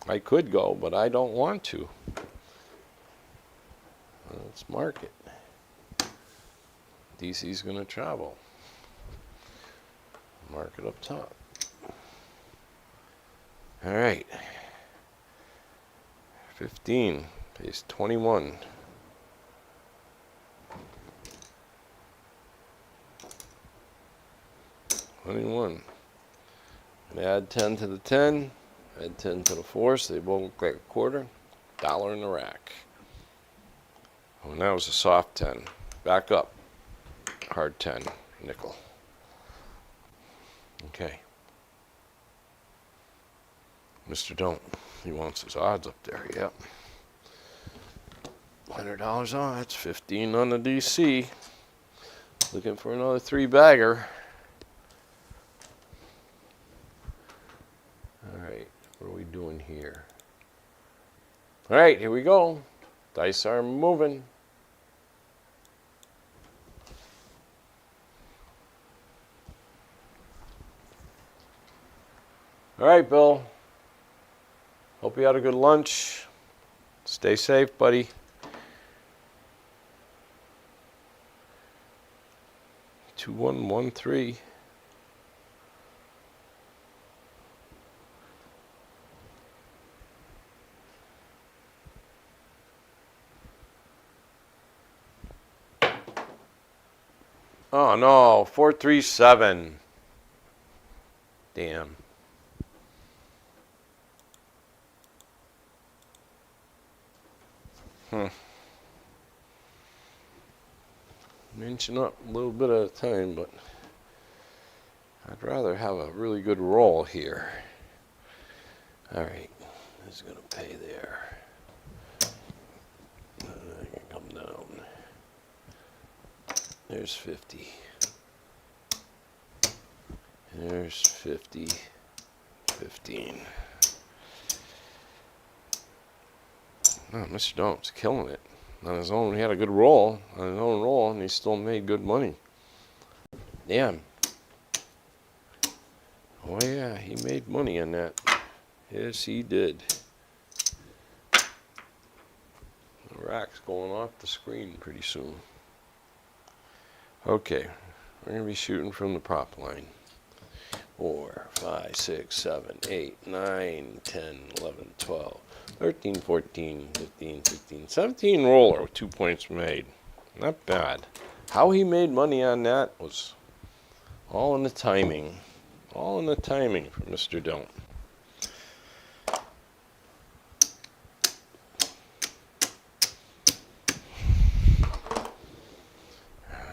I could go, but I don't want to. Let's mark it. DC's going to travel. Mark it up top. All right. 15 pays 21. And add 10 to the 10, add 10 to the 4, so they both look like a quarter. Dollar in the rack. Oh, and that was a soft 10. Back up. Hard 10. Nickel. Okay. Mr. Don't. He wants his odds up there. Yep. $100 on. That's 15 on the DC. Looking for another 3-bagger. Alright, what are we doing here? Alright, here we go. Dice are moving. Alright, Bill. Hope you had a good lunch. Stay safe, buddy. Two, 1, 1, 3. Oh no, 4, 3, 7. Damn. Inching up a little bit at a time, but I'd rather have a really good roll here. Alright, this is going to pay there. I can come down. There's 50. There's 50. 15. Oh, Mr. Dome's killing it. On his own, he had a good roll, on his own roll, and he still made good money. Damn. Oh yeah, he made money on that. Yes, he did. The rack's going off the screen pretty soon. Okay, we're going to be shooting from the prop line. 4, 5, 6, 7, 8, 9, 10, 11, 12, 13, 14, 15, 16, 17 roller with 2 points made. Not bad. How he made money on that was all in the timing. All in the timing for Mr. Don't.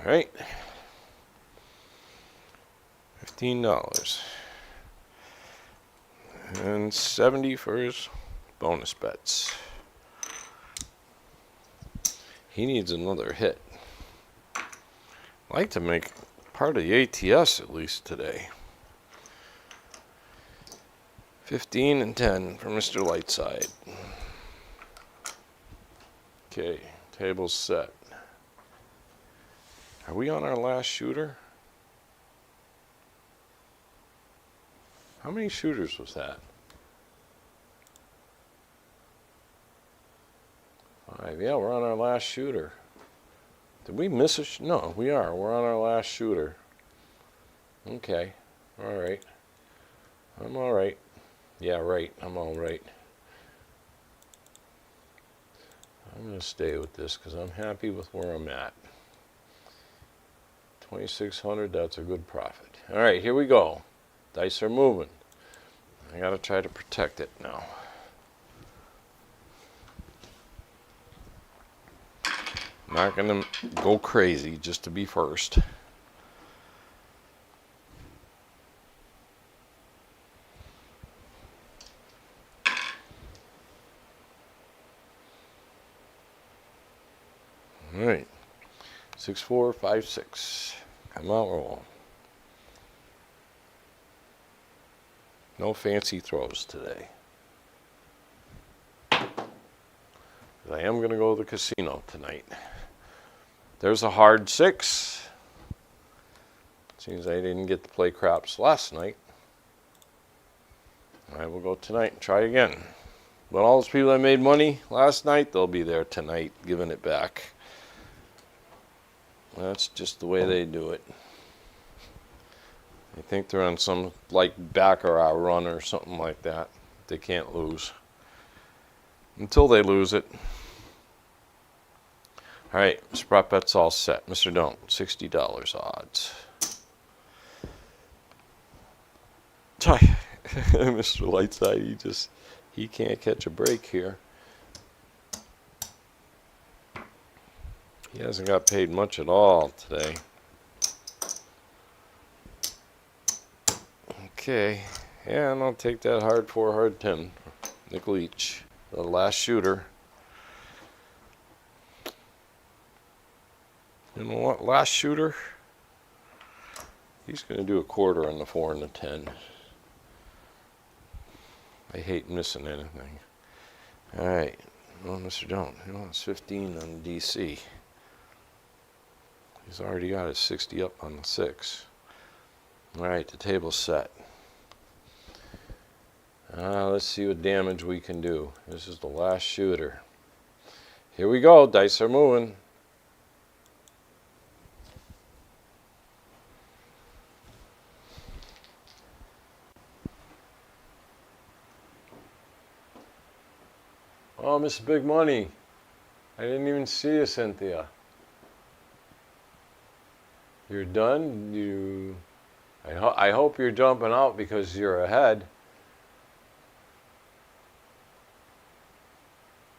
All right. $15. And 70 for his bonus bets. He needs another hit. I'd like to make part of the ATS at least today. 15 and 10 for Mr. Lightside. Okay, table's set. Are we on our last shooter? How many shooters was that? 5. Yeah, we're on our last shooter. Did we miss a no, we are. We're on our last shooter. Okay. All right. I'm all right. Yeah, right. I'm all right. I'm going to stay with this because I'm happy with where I'm at. 2,600, that's a good profit. All right, here we go. Dice are moving. I got to try to protect it now. I'm not going to go crazy just to be first. All right. 6, 4, 5, 6. Come out, roll. No fancy throws today. I am going to go to the casino tonight. There's a hard 6. Seems I didn't get to play craps last night. I will go tonight and try again. But all those people that made money last night, they'll be there tonight giving it back. That's just the way they do it. I think they're on some like baccarat run or something like that. They can't lose. Until they lose it. Alright, Mr. Prop Bet's all set. Mr. Don't, $60 odds. Mr. Lightside, he can't catch a break here. He hasn't got paid much at all today. Okay, yeah, and I'll take that hard 4, hard 10. Nickel each. The last shooter. You know what? Last shooter. He's going to do a quarter on the 4 and the 10. I hate missing anything. Alright. Well, Mr. Don't. He wants 15 on DC. He's already got his 60 up on the 6. Alright, the table's set. Let's see what damage we can do. This is the last shooter. Here we go. Dice are moving. Oh, Mr. Big Money. I didn't even see you, Cynthia. You're done? I hope you're jumping out because you're ahead.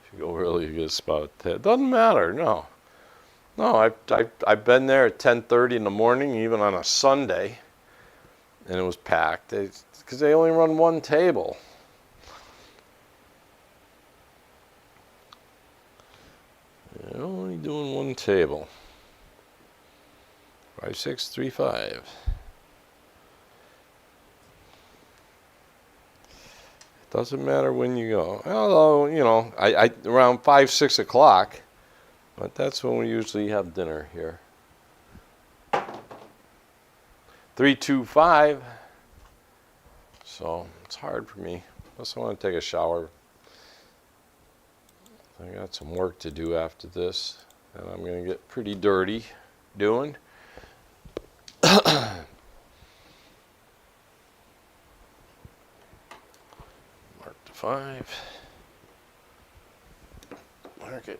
If you go really good spot, that doesn't matter. No, I've been there at 10:30 in the morning, even on a Sunday, and it was packed. Because they only run one table. They're only doing one table. 5, 6, 3, 5. Doesn't matter when you go. Although, you know, I around 5, 6 o'clock, but that's when we usually have dinner here. 3, 2, 5. So it's hard for me. Plus I want to take a shower. I got some work to do after this, and I'm going to get pretty dirty doing. Mark the 5. Mark it.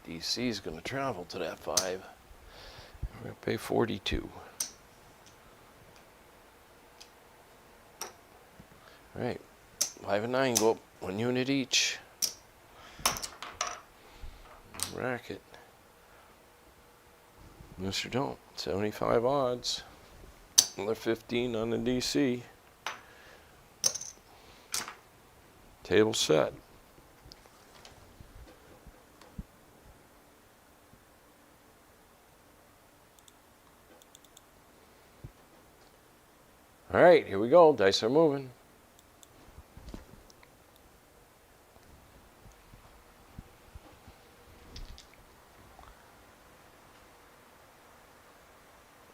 DC is going to travel to that 5. We're going to pay 42. All right, 5 and 9 go up 1 unit each. Racket. Mr. Don't, 75 odds. Another 15 on the DC. Table set. All right, here we go. Dice are moving.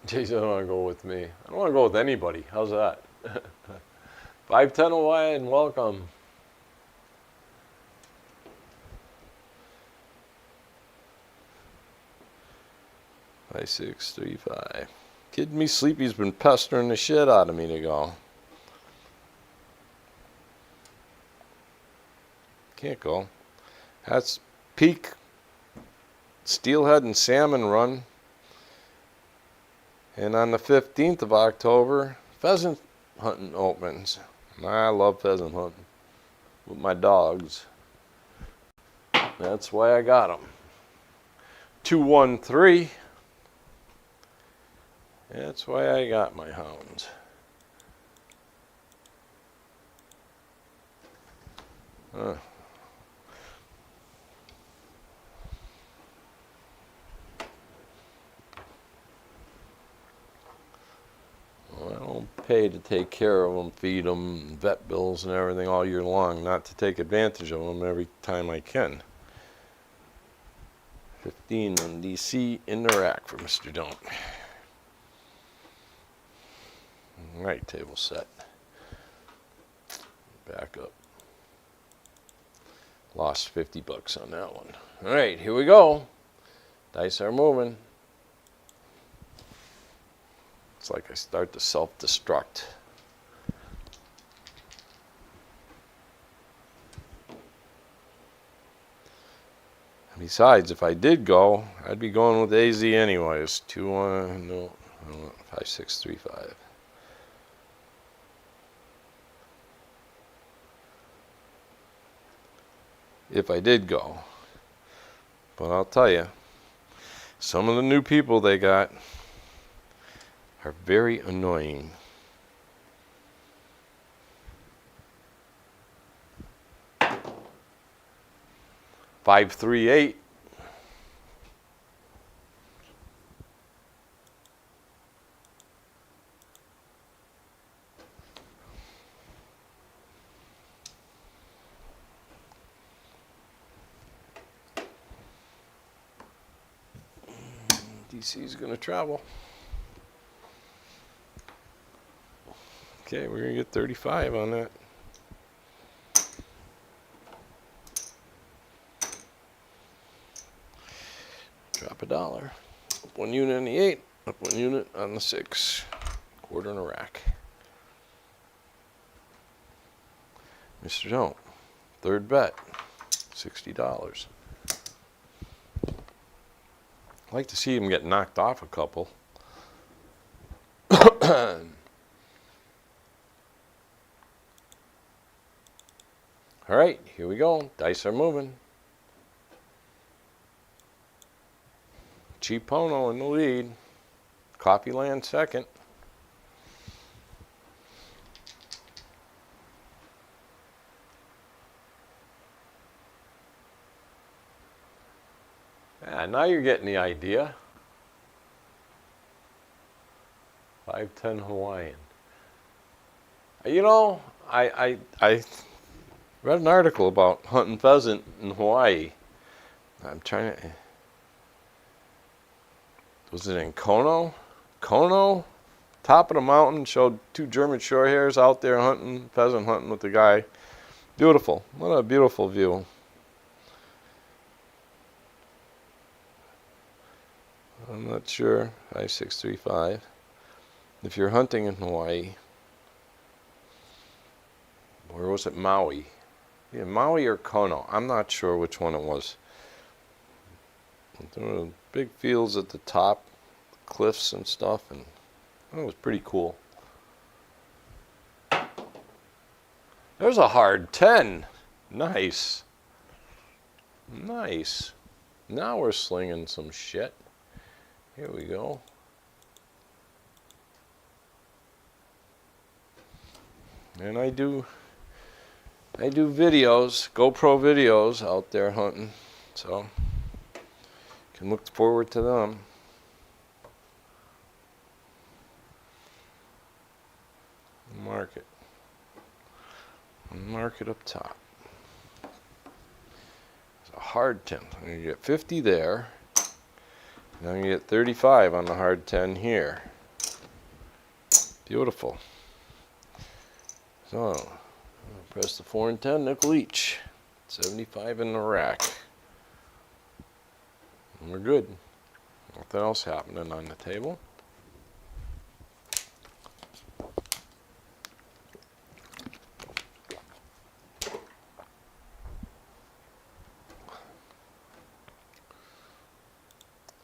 Jason, I don't want to go with me. I don't want to go with anybody. How's that? 510 away and welcome. Five, 6, 3, 5. Kidding me, Sleepy's been pestering the shit out of me to go. Can't go. That's peak steelhead and salmon run. And on the 15th of October, pheasant hunting opens. And I love pheasant hunting with my dogs. That's why I got them. 213. That's why I got my hounds. Well, I don't pay to take care of them, feed them, vet bills and everything all year long, not to take advantage of them every time I can. 15 on DC in the rack for Mr. Don't. All right, table set. Back up. Lost 50 bucks on that one. All right, here we go. Dice are moving. It's like I start to self-destruct. Besides, if I did go, I'd be going with AZ anyways. 2-1, no, 5, 6, 3, 5. If I did go. But I'll tell you, some of the new people they got are very annoying. Five, 3, 8. DC is going to travel. Okay, we're going to get 35 on that. Drop $1. Up 1 unit on the 8, up 1 unit on the 6. Quarter in a rack. Mr. Don't. Third bet. $60. I'd like to see him get knocked off a couple. All right, here we go. Dice are moving. Cheap Pono in the lead. Coffee Land second. Yeah, now you're getting the idea. 510 Hawaiian. You know, I read an article about hunting pheasant in Hawaii. I'm trying to... Was it in Kono? Kono? Top of the mountain, showed 2 German short hairs out there hunting, pheasant hunting with the guy. Beautiful. What a beautiful view. I'm not sure. 5635. If you're hunting in Hawaii, or was it Maui? Yeah, Maui or Kono. I'm not sure which one it was. There were big fields at the top, cliffs and stuff, and it was pretty cool. There's a hard 10. Nice. Nice. Now we're slinging some shit. Here we go. And I do videos, GoPro videos out there hunting, so can look forward to them. Mark it up top. It's a hard 10. I'm going to get 50 there. Now you get 35 on the hard 10 here. Beautiful. So, press the 4 and 10, nickel each. 75 in the rack. And we're good. Nothing else happening on the table.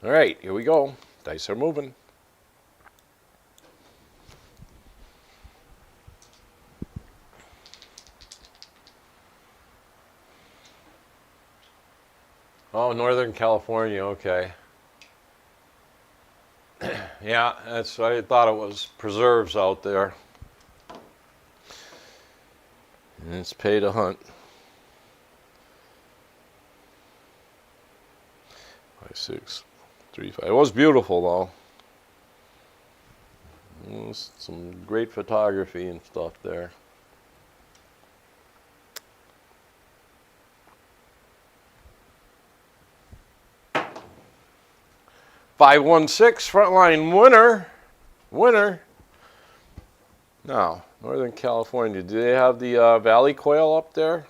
All right, here we go. Dice are moving. Oh, Northern California, okay. Yeah, that's what I thought it was. Preserves out there. And it's pay to hunt. 5, 6, 3, 5. It was beautiful though. It was some great photography and stuff there. $516 frontline winner. Now, Northern California, do they have the valley quail up there?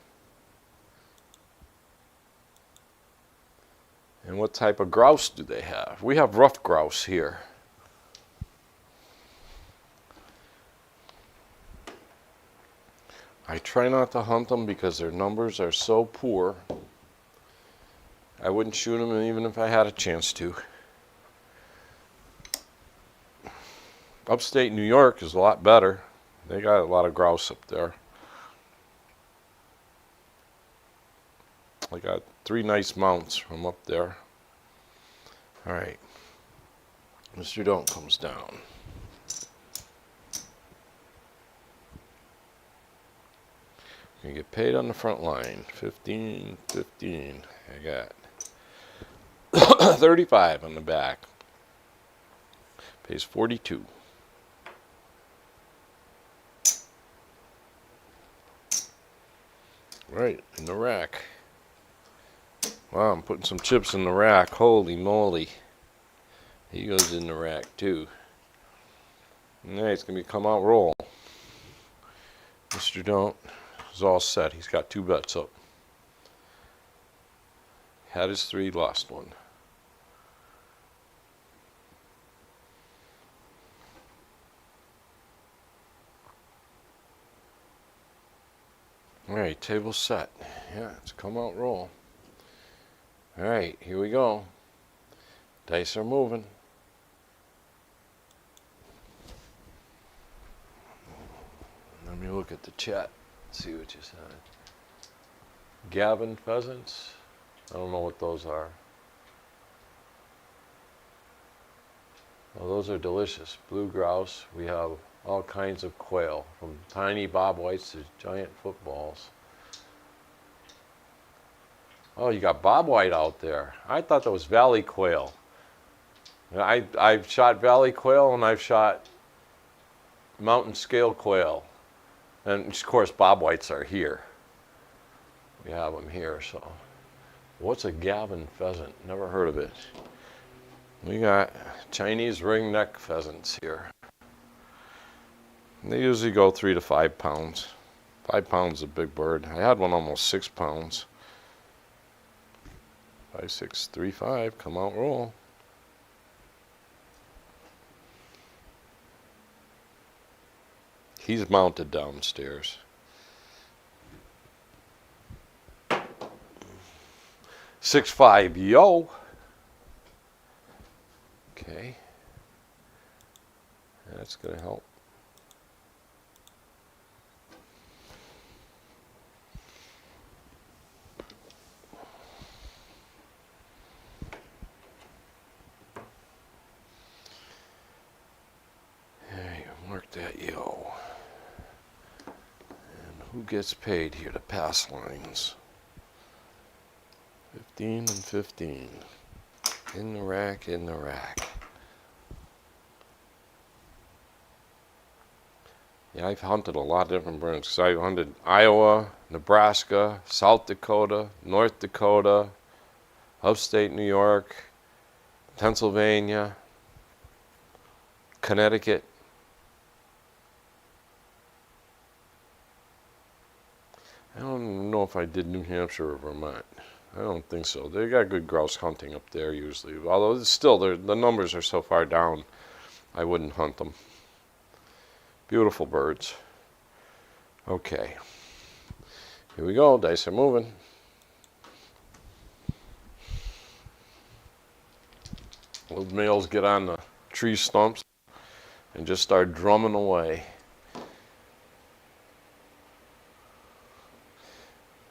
And what type of grouse do they have? We have rough grouse here. I try not to hunt them because their numbers are so poor. I wouldn't shoot them even if I had a chance to. Upstate New York is a lot better. They got a lot of grouse up there. I got 3 nice mounts from up there. All right. Mr. Don't comes down. You get paid on the front line. 15, 15. I got 35 on the back. Pays 42. Right, in the rack. Wow, I'm putting some chips in the rack. Holy moly. He goes in the rack too. Yeah, it's going to be come out roll. Mr. Don't is all set. He's got 2 bets up. Had his 3, lost 1. Alright, table set. Yeah, it's come out roll. Alright, here we go. Dice are moving. Let me look at the chat, see what you said. Gavin pheasants? I don't know what those are. Oh, those are delicious. Blue grouse. We have all kinds of quail, from tiny bobwhites to giant footballs. Oh, you got bobwhite out there. I thought that was valley quail. I've shot valley quail and I've shot mountain scale quail. And of course, bobwhites are here. We have them here, so. What's a Gavin pheasant? Never heard of it. We got Chinese ringneck pheasants here. They usually go 3 to 5 pounds. 5 pounds is a big bird. I had one almost 6 pounds. 5, 6, 3, 5. Come out roll. He's mounted downstairs. 6-5, yo. Okay. That's gonna help. Hey, mark that yo. And who gets paid here to pass lines? 15 and 15. In the rack, in the rack. Yeah, I've hunted a lot of different birds. So I've hunted Iowa, Nebraska, South Dakota, North Dakota, upstate New York, Pennsylvania, Connecticut. I don't know if I did New Hampshire or Vermont. I don't think so. They got good grouse hunting up there usually. Although still, the numbers are so far down, I wouldn't hunt them. Beautiful birds. Okay. Here we go. Dice are moving. Those males get on the tree stumps and just start drumming away.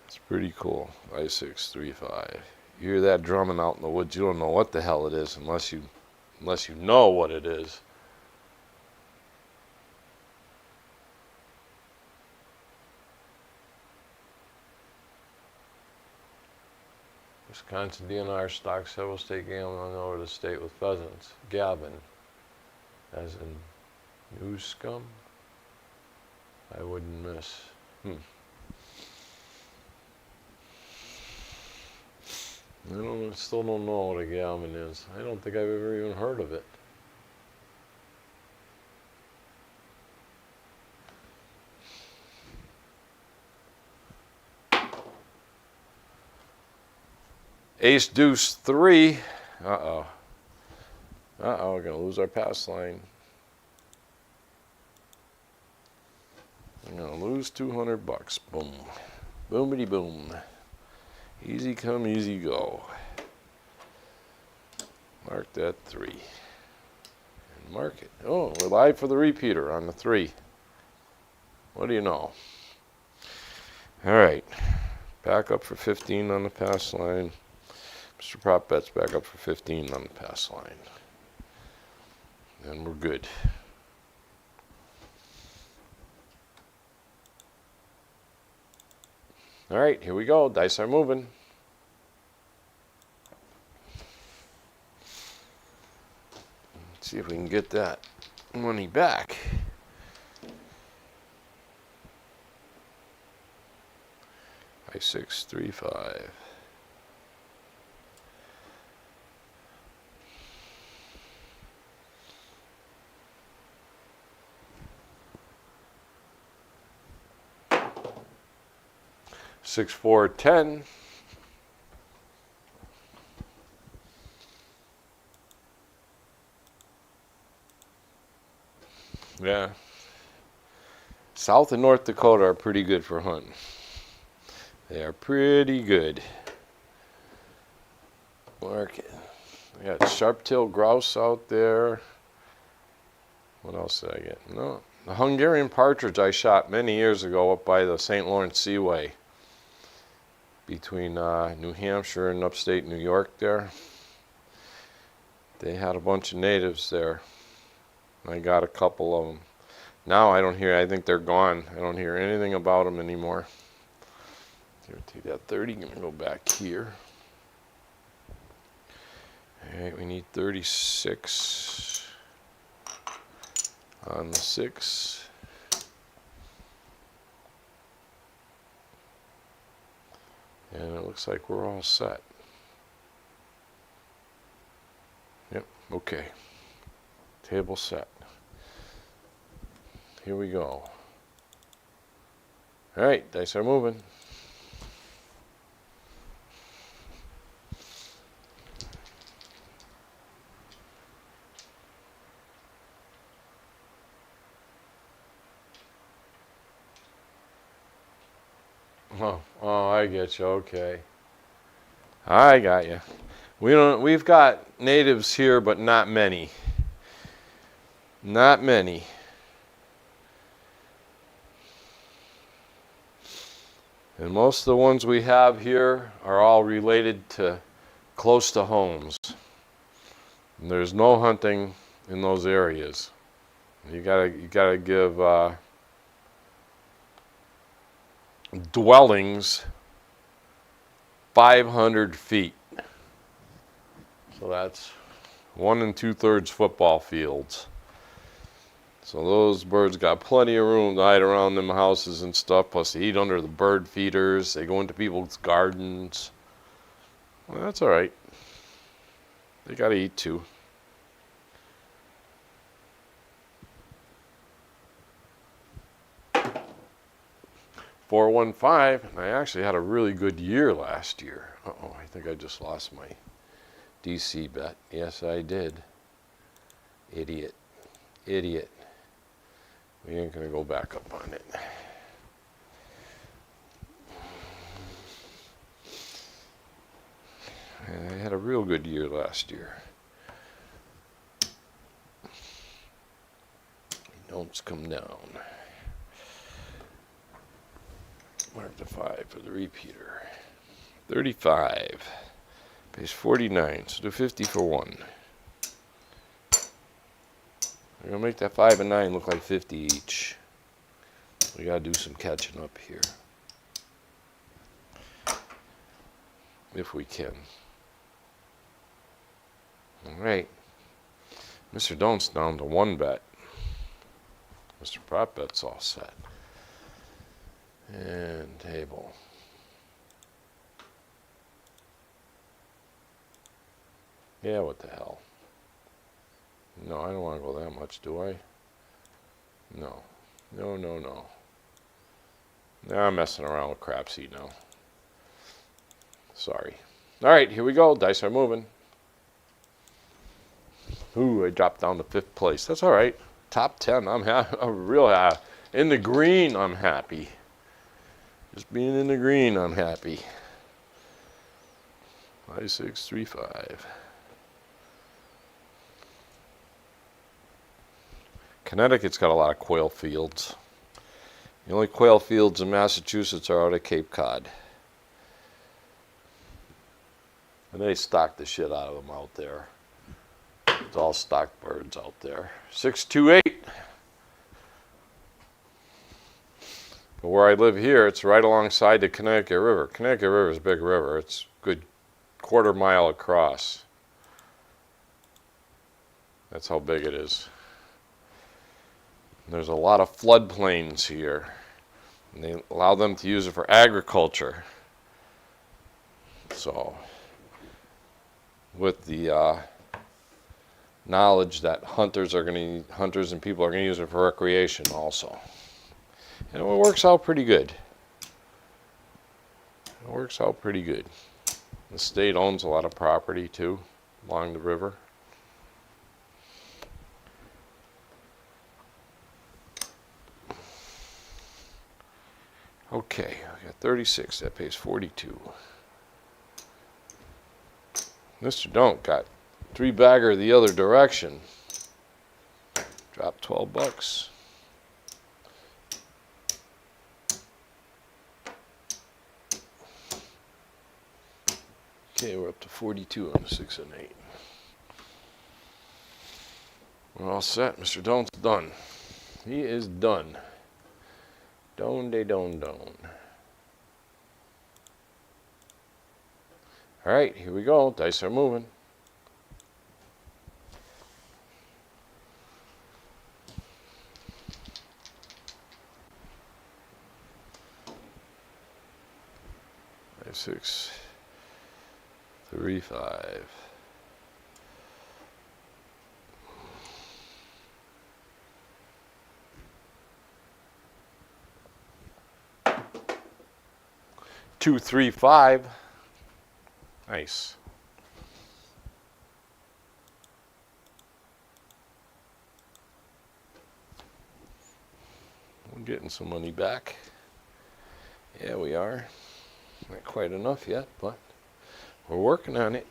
It's pretty cool. 5, 6, 3, 5. You hear that drumming out in the woods, you don't know what the hell it is unless you know what it is. Wisconsin DNR stocks several state game on over the state with pheasants. Gavin, as in news scum. I wouldn't miss. I still don't know what a Gavin is. I don't think I've ever even heard of it. Ace deuce 3. Uh-oh. Uh-oh, we're going to lose our pass line. I'm going to lose 200 bucks. Boom. Boomity boom. Easy come, easy go. Mark that 3. And mark it. Oh, we're live for the repeater on the 3. What do you know? All right. Back up for 15 on the pass line. Mr. Prop Bet's back up for 15 on the pass line. And we're good. All right, here we go. Dice are moving. Let's see if we can get that money back. By 635. Six, 4, 10. Yeah. South and North Dakota are pretty good for hunting. They are pretty good. Mark it. I got sharp-tailed grouse out there. What else did I get? No. The Hungarian partridge I shot many years ago up by the St. Lawrence Seaway between New Hampshire and upstate New York there. They had a bunch of natives there. I got a couple of them. Now I don't hear, I think they're gone. I don't hear anything about them anymore. Here, take that 30, I'm gonna go back here. All right, we need 36 on the 6. And it looks like we're all set. Yep, okay. Table set. Here we go. All right, dice are moving. Oh, I get you. Okay. I got you. We've got natives here, but not many. Not many. And most of the ones we have here are all related to close to homes. And there's no hunting in those areas. You gotta give dwellings 500 feet. So that's 1 2/3 football fields. So those birds got plenty of room to hide around them houses and stuff. Plus they eat under the bird feeders. They go into people's gardens. Well, that's all right. They got to eat too. $415. I actually had a really good year last year. Uh-oh, I think I just lost my DC bet. Yes, I did. Idiot. Idiot. We ain't going to go back up on it. I had a real good year last year. Notes come down. Mark the 5 for the repeater. 35. Pays 49. So do 50 for 1. We're going to make that 5 and 9 look like 50 each. We got to do some catching up here. If we can. Alright. Mr. Don't's down to 1 bet. Mr. Prop Bet's all set. And table. Yeah, what the hell. No, I don't want to go that much, do I? No. No, no, no. Now I'm messing around with crapsee now. Sorry. All right, here we go. Dice are moving. Ooh, I dropped down to 5th place. That's all right. Top 10. I'm happy. I'm real happy. In the green, I'm happy. Just being in the green, I'm happy. 5, 6, 3, 5. Connecticut's got a lot of quail fields. The only quail fields in Massachusetts are out at Cape Cod. And they stock the shit out of them out there. It's all stocked birds out there. 628. But where I live here, it's right alongside the Connecticut River. Connecticut River is a big river. It's a good quarter-mile across. That's how big it is. There's a lot of floodplains here. And they allow them to use it for agriculture. So, with the knowledge that hunters and people are going to use it for recreation also. And it works out pretty good. It works out pretty good. The state owns a lot of property too along the river. Okay, I got 36. That pays 42. Mr. Don't got 3-bagger the other direction. Dropped 12 bucks. Okay, we're up to 42 on the 6 and 8. We're all set. Mr. Done's done. He is done. Don de don don. All right, here we go. Dice are moving. Five, 6, 3, 5. Two, 3, 5. Nice. We're getting some money back. Yeah, we are. Not quite enough yet, but we're working on it.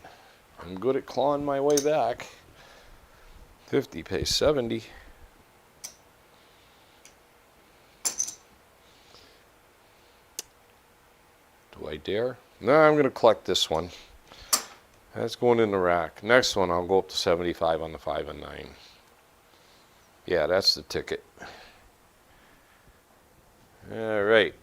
I'm good at clawing my way back. 50 pays 70. Do I dare? No, I'm going to collect this one. That's going in the rack. Next one, I'll go up to 75 on the 5 and 9. Yeah, that's the ticket. All right.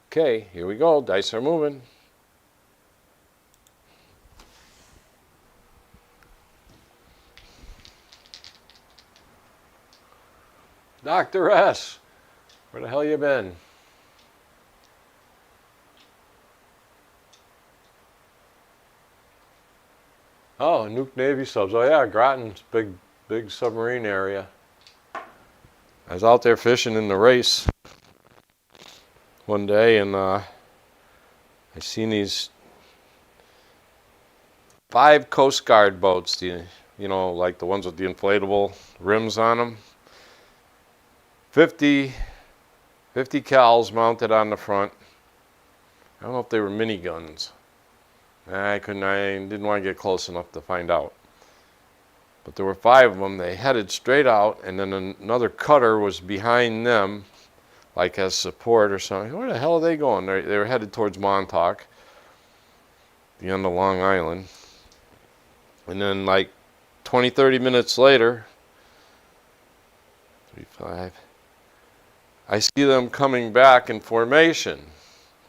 Okay, here we go. Dice are moving. Dr. S, where the hell you been? Oh, Nuke Navy subs. Oh yeah, Groton's big submarine area. I was out there fishing in the race one day, and I seen these 5 Coast Guard boats. You know, like the ones with the inflatable rims on them. 50 cals mounted on the front. I don't know if they were miniguns. I didn't want to get close enough to find out. But there were 5 of them. They headed straight out, and then another cutter was behind them, like as support or something. Where the hell are they going? They were headed towards Montauk, the end of Long Island. And then like 20, 30 minutes later, 3, 5, I see them coming back in formation.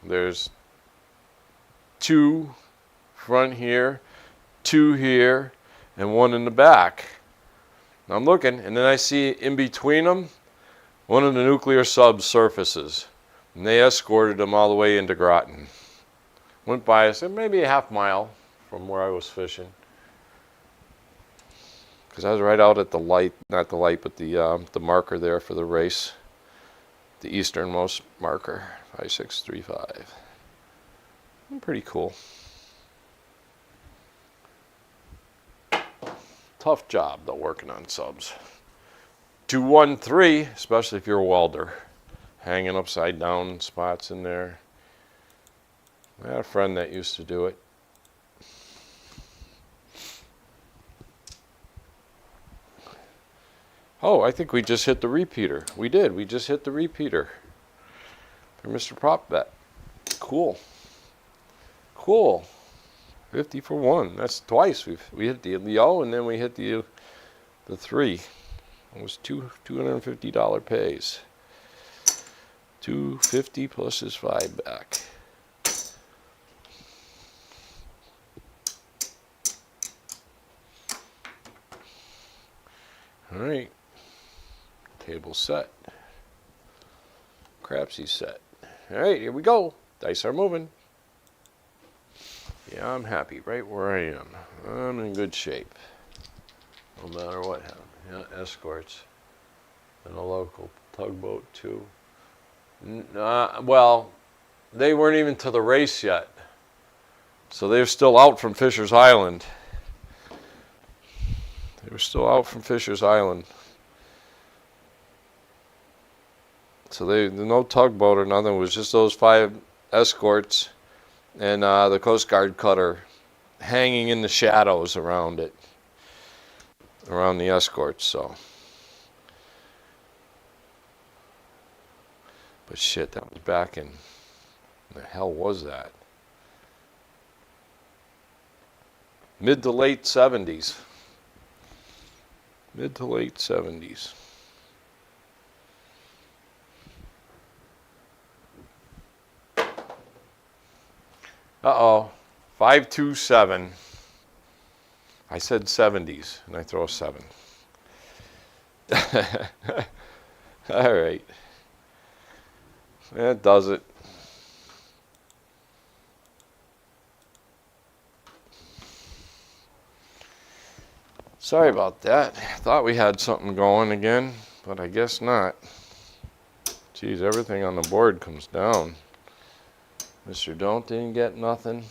There's 2 front here, 2 here, and 1 in the back. Now I'm looking, and then I see in between them, one of the nuclear subs surfaces. And they escorted them all the way into Groton. Went by, I said, maybe a half mile from where I was fishing. Because I was right out at the light, not the light, but the marker there for the race. the easternmost marker, 5635. Pretty cool. Tough job though, working on subs. 213, especially if you're a welder, hanging upside down spots in there. I had a friend that used to do it. Oh, I think we just hit the repeater. We did. We just hit the repeater for Mr. Prop Bet. Cool. Cool. 50 for 1. That's twice. We hit the O and then we hit the 3. It was $250 pays. $250 plus his 5 back. All right. Table set. Crapsee set. All right, here we go. Dice are moving. Yeah, I'm happy right where I am. I'm in good shape. No matter what happens. Yeah, escorts. And a local tugboat too. Well, they weren't even to the race yet. So they're still out from Fisher's Island. They were still out from Fisher's Island. So there's no tugboat or nothing. It was just those 5 escorts and the Coast Guard cutter hanging in the shadows around it, around the escorts. So, but shit, that was back in the hell was that? Mid to late 70s. Mid to late 70s. Uh-oh. 527. I said 70s, and I throw a 7. All right. That does it. Sorry about that. Thought we had something going again, but I guess not. Geez, everything on the board comes down. Mr. Don't didn't get nothing.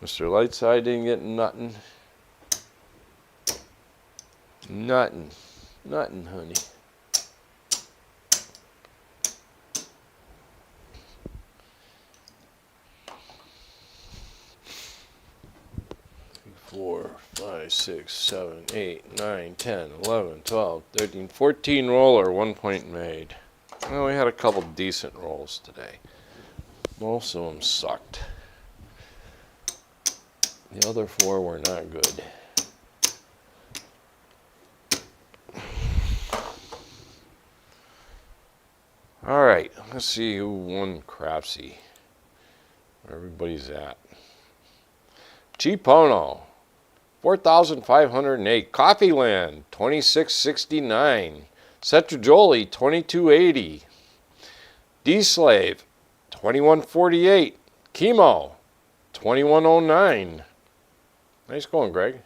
Mr. Lightside didn't get nothing. Nothing. Nothing, honey. Four, 5, 6, 7, 8, 9, 10, 11, 12, 13, 14 roller, 1 point made. Well, we had a couple decent rolls today. Most of them sucked. The other 4 were not good. All right, let's see who won Crapsee. Where everybody's at. Cheapono, 4,508. Coffeeland, 2669. Cetrajoli, 2280. D-Slave, 2148. Chemo, 2109. Nice going, Greg.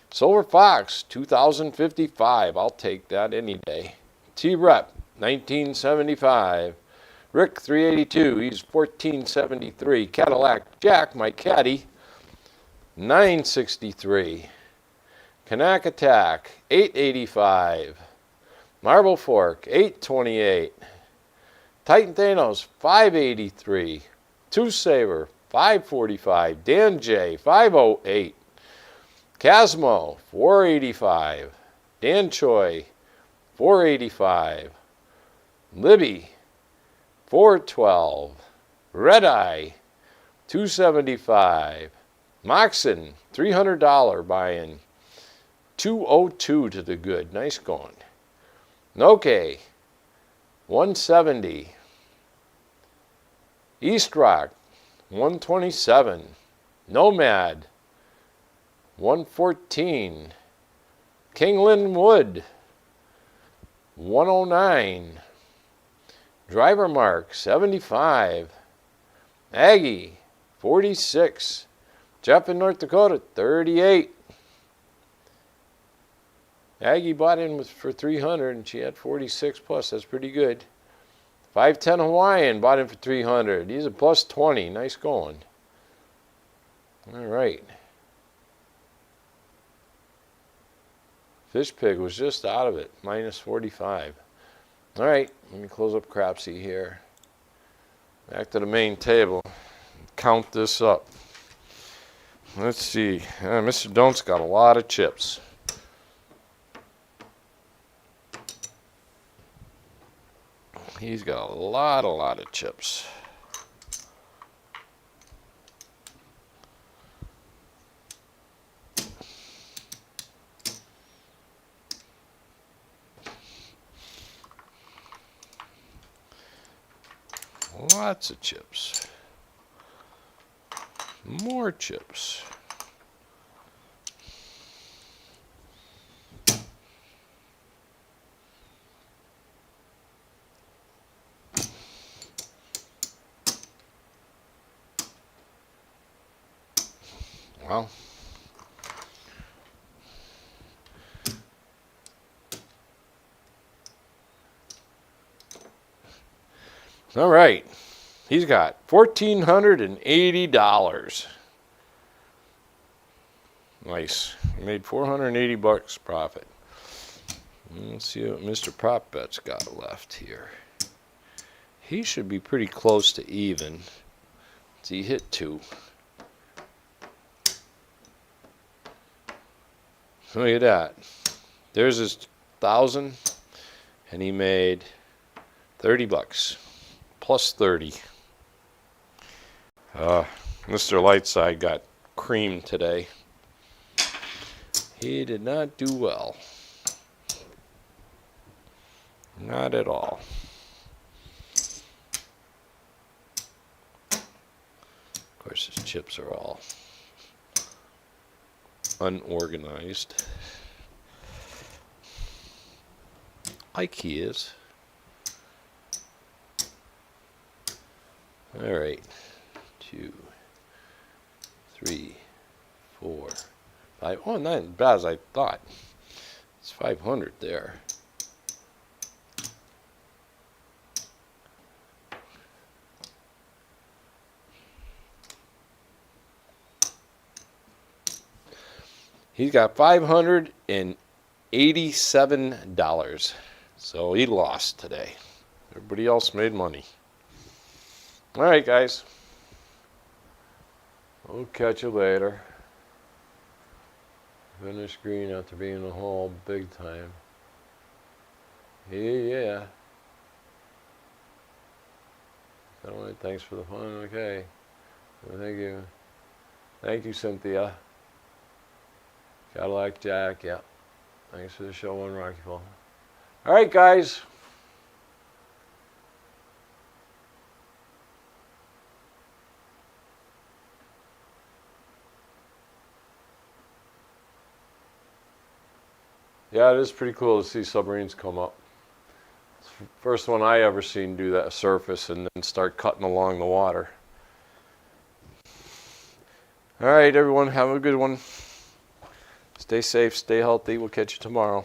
Silver Fox, 2,055. I'll take that any day. T-Rep, 1975. Rick, 382. He's 1473. Cadillac Jack, my caddy, 963. Kanak Attack, 885. Marble Fork, 828. Titan Thanos, 583. Two Saber, 545. Dan J, 508. Casmo, 485. Dan Choi, 485. Libby, 412. Red Eye, 275. Moxon, $300 buy-in, 202 to the good. Nice going. Noke, 170. East Rock, 127. Nomad, 114. King Linwood, 109. Driver Mark, 75. Aggie, 46. Jeff in North Dakota, 38. Aggie bought in for 300 and she had 46 plus. That's pretty good. 510 Hawaiian bought in for 300. He's a plus 20. Nice going. All right. Fish pig was just out of it. Minus 45. All right. Let me close up crapsee here. Back to the main table. Count this up. Let's see. Mr. Don't's got a lot of chips. He's got a lot of chips. Lots of chips. More chips. Well, all right. He's got $1,480. Nice. He made 480 bucks profit. Let's see what Mr. Prop Bet's got left here. He should be pretty close to even. He hit 2. Look at that. There's his 1,000, and he made 30 bucks. Plus 30. Mr. Lightside got creamed today. He did not do well. Not at all. Of course, his chips are all unorganized. Like he is. All right. 2, 3, 4, 5. Oh, not as bad as I thought. It's 500 there. He's got $587. So he lost today. Everybody else made money. All right, guys. We'll catch you later. Finish green after being in the hole big time. Yeah. All right, thanks for the fun. Okay. Well, thank you. Thank you, Cynthia. Cadillac Jack, yeah. Thanks for the show on Rockyville. All right, guys. Yeah, it is pretty cool to see submarines come up. It's the first one I ever seen do that surface and then start cutting along the water. All right, everyone, have a good one. Stay safe, stay healthy. We'll catch you tomorrow.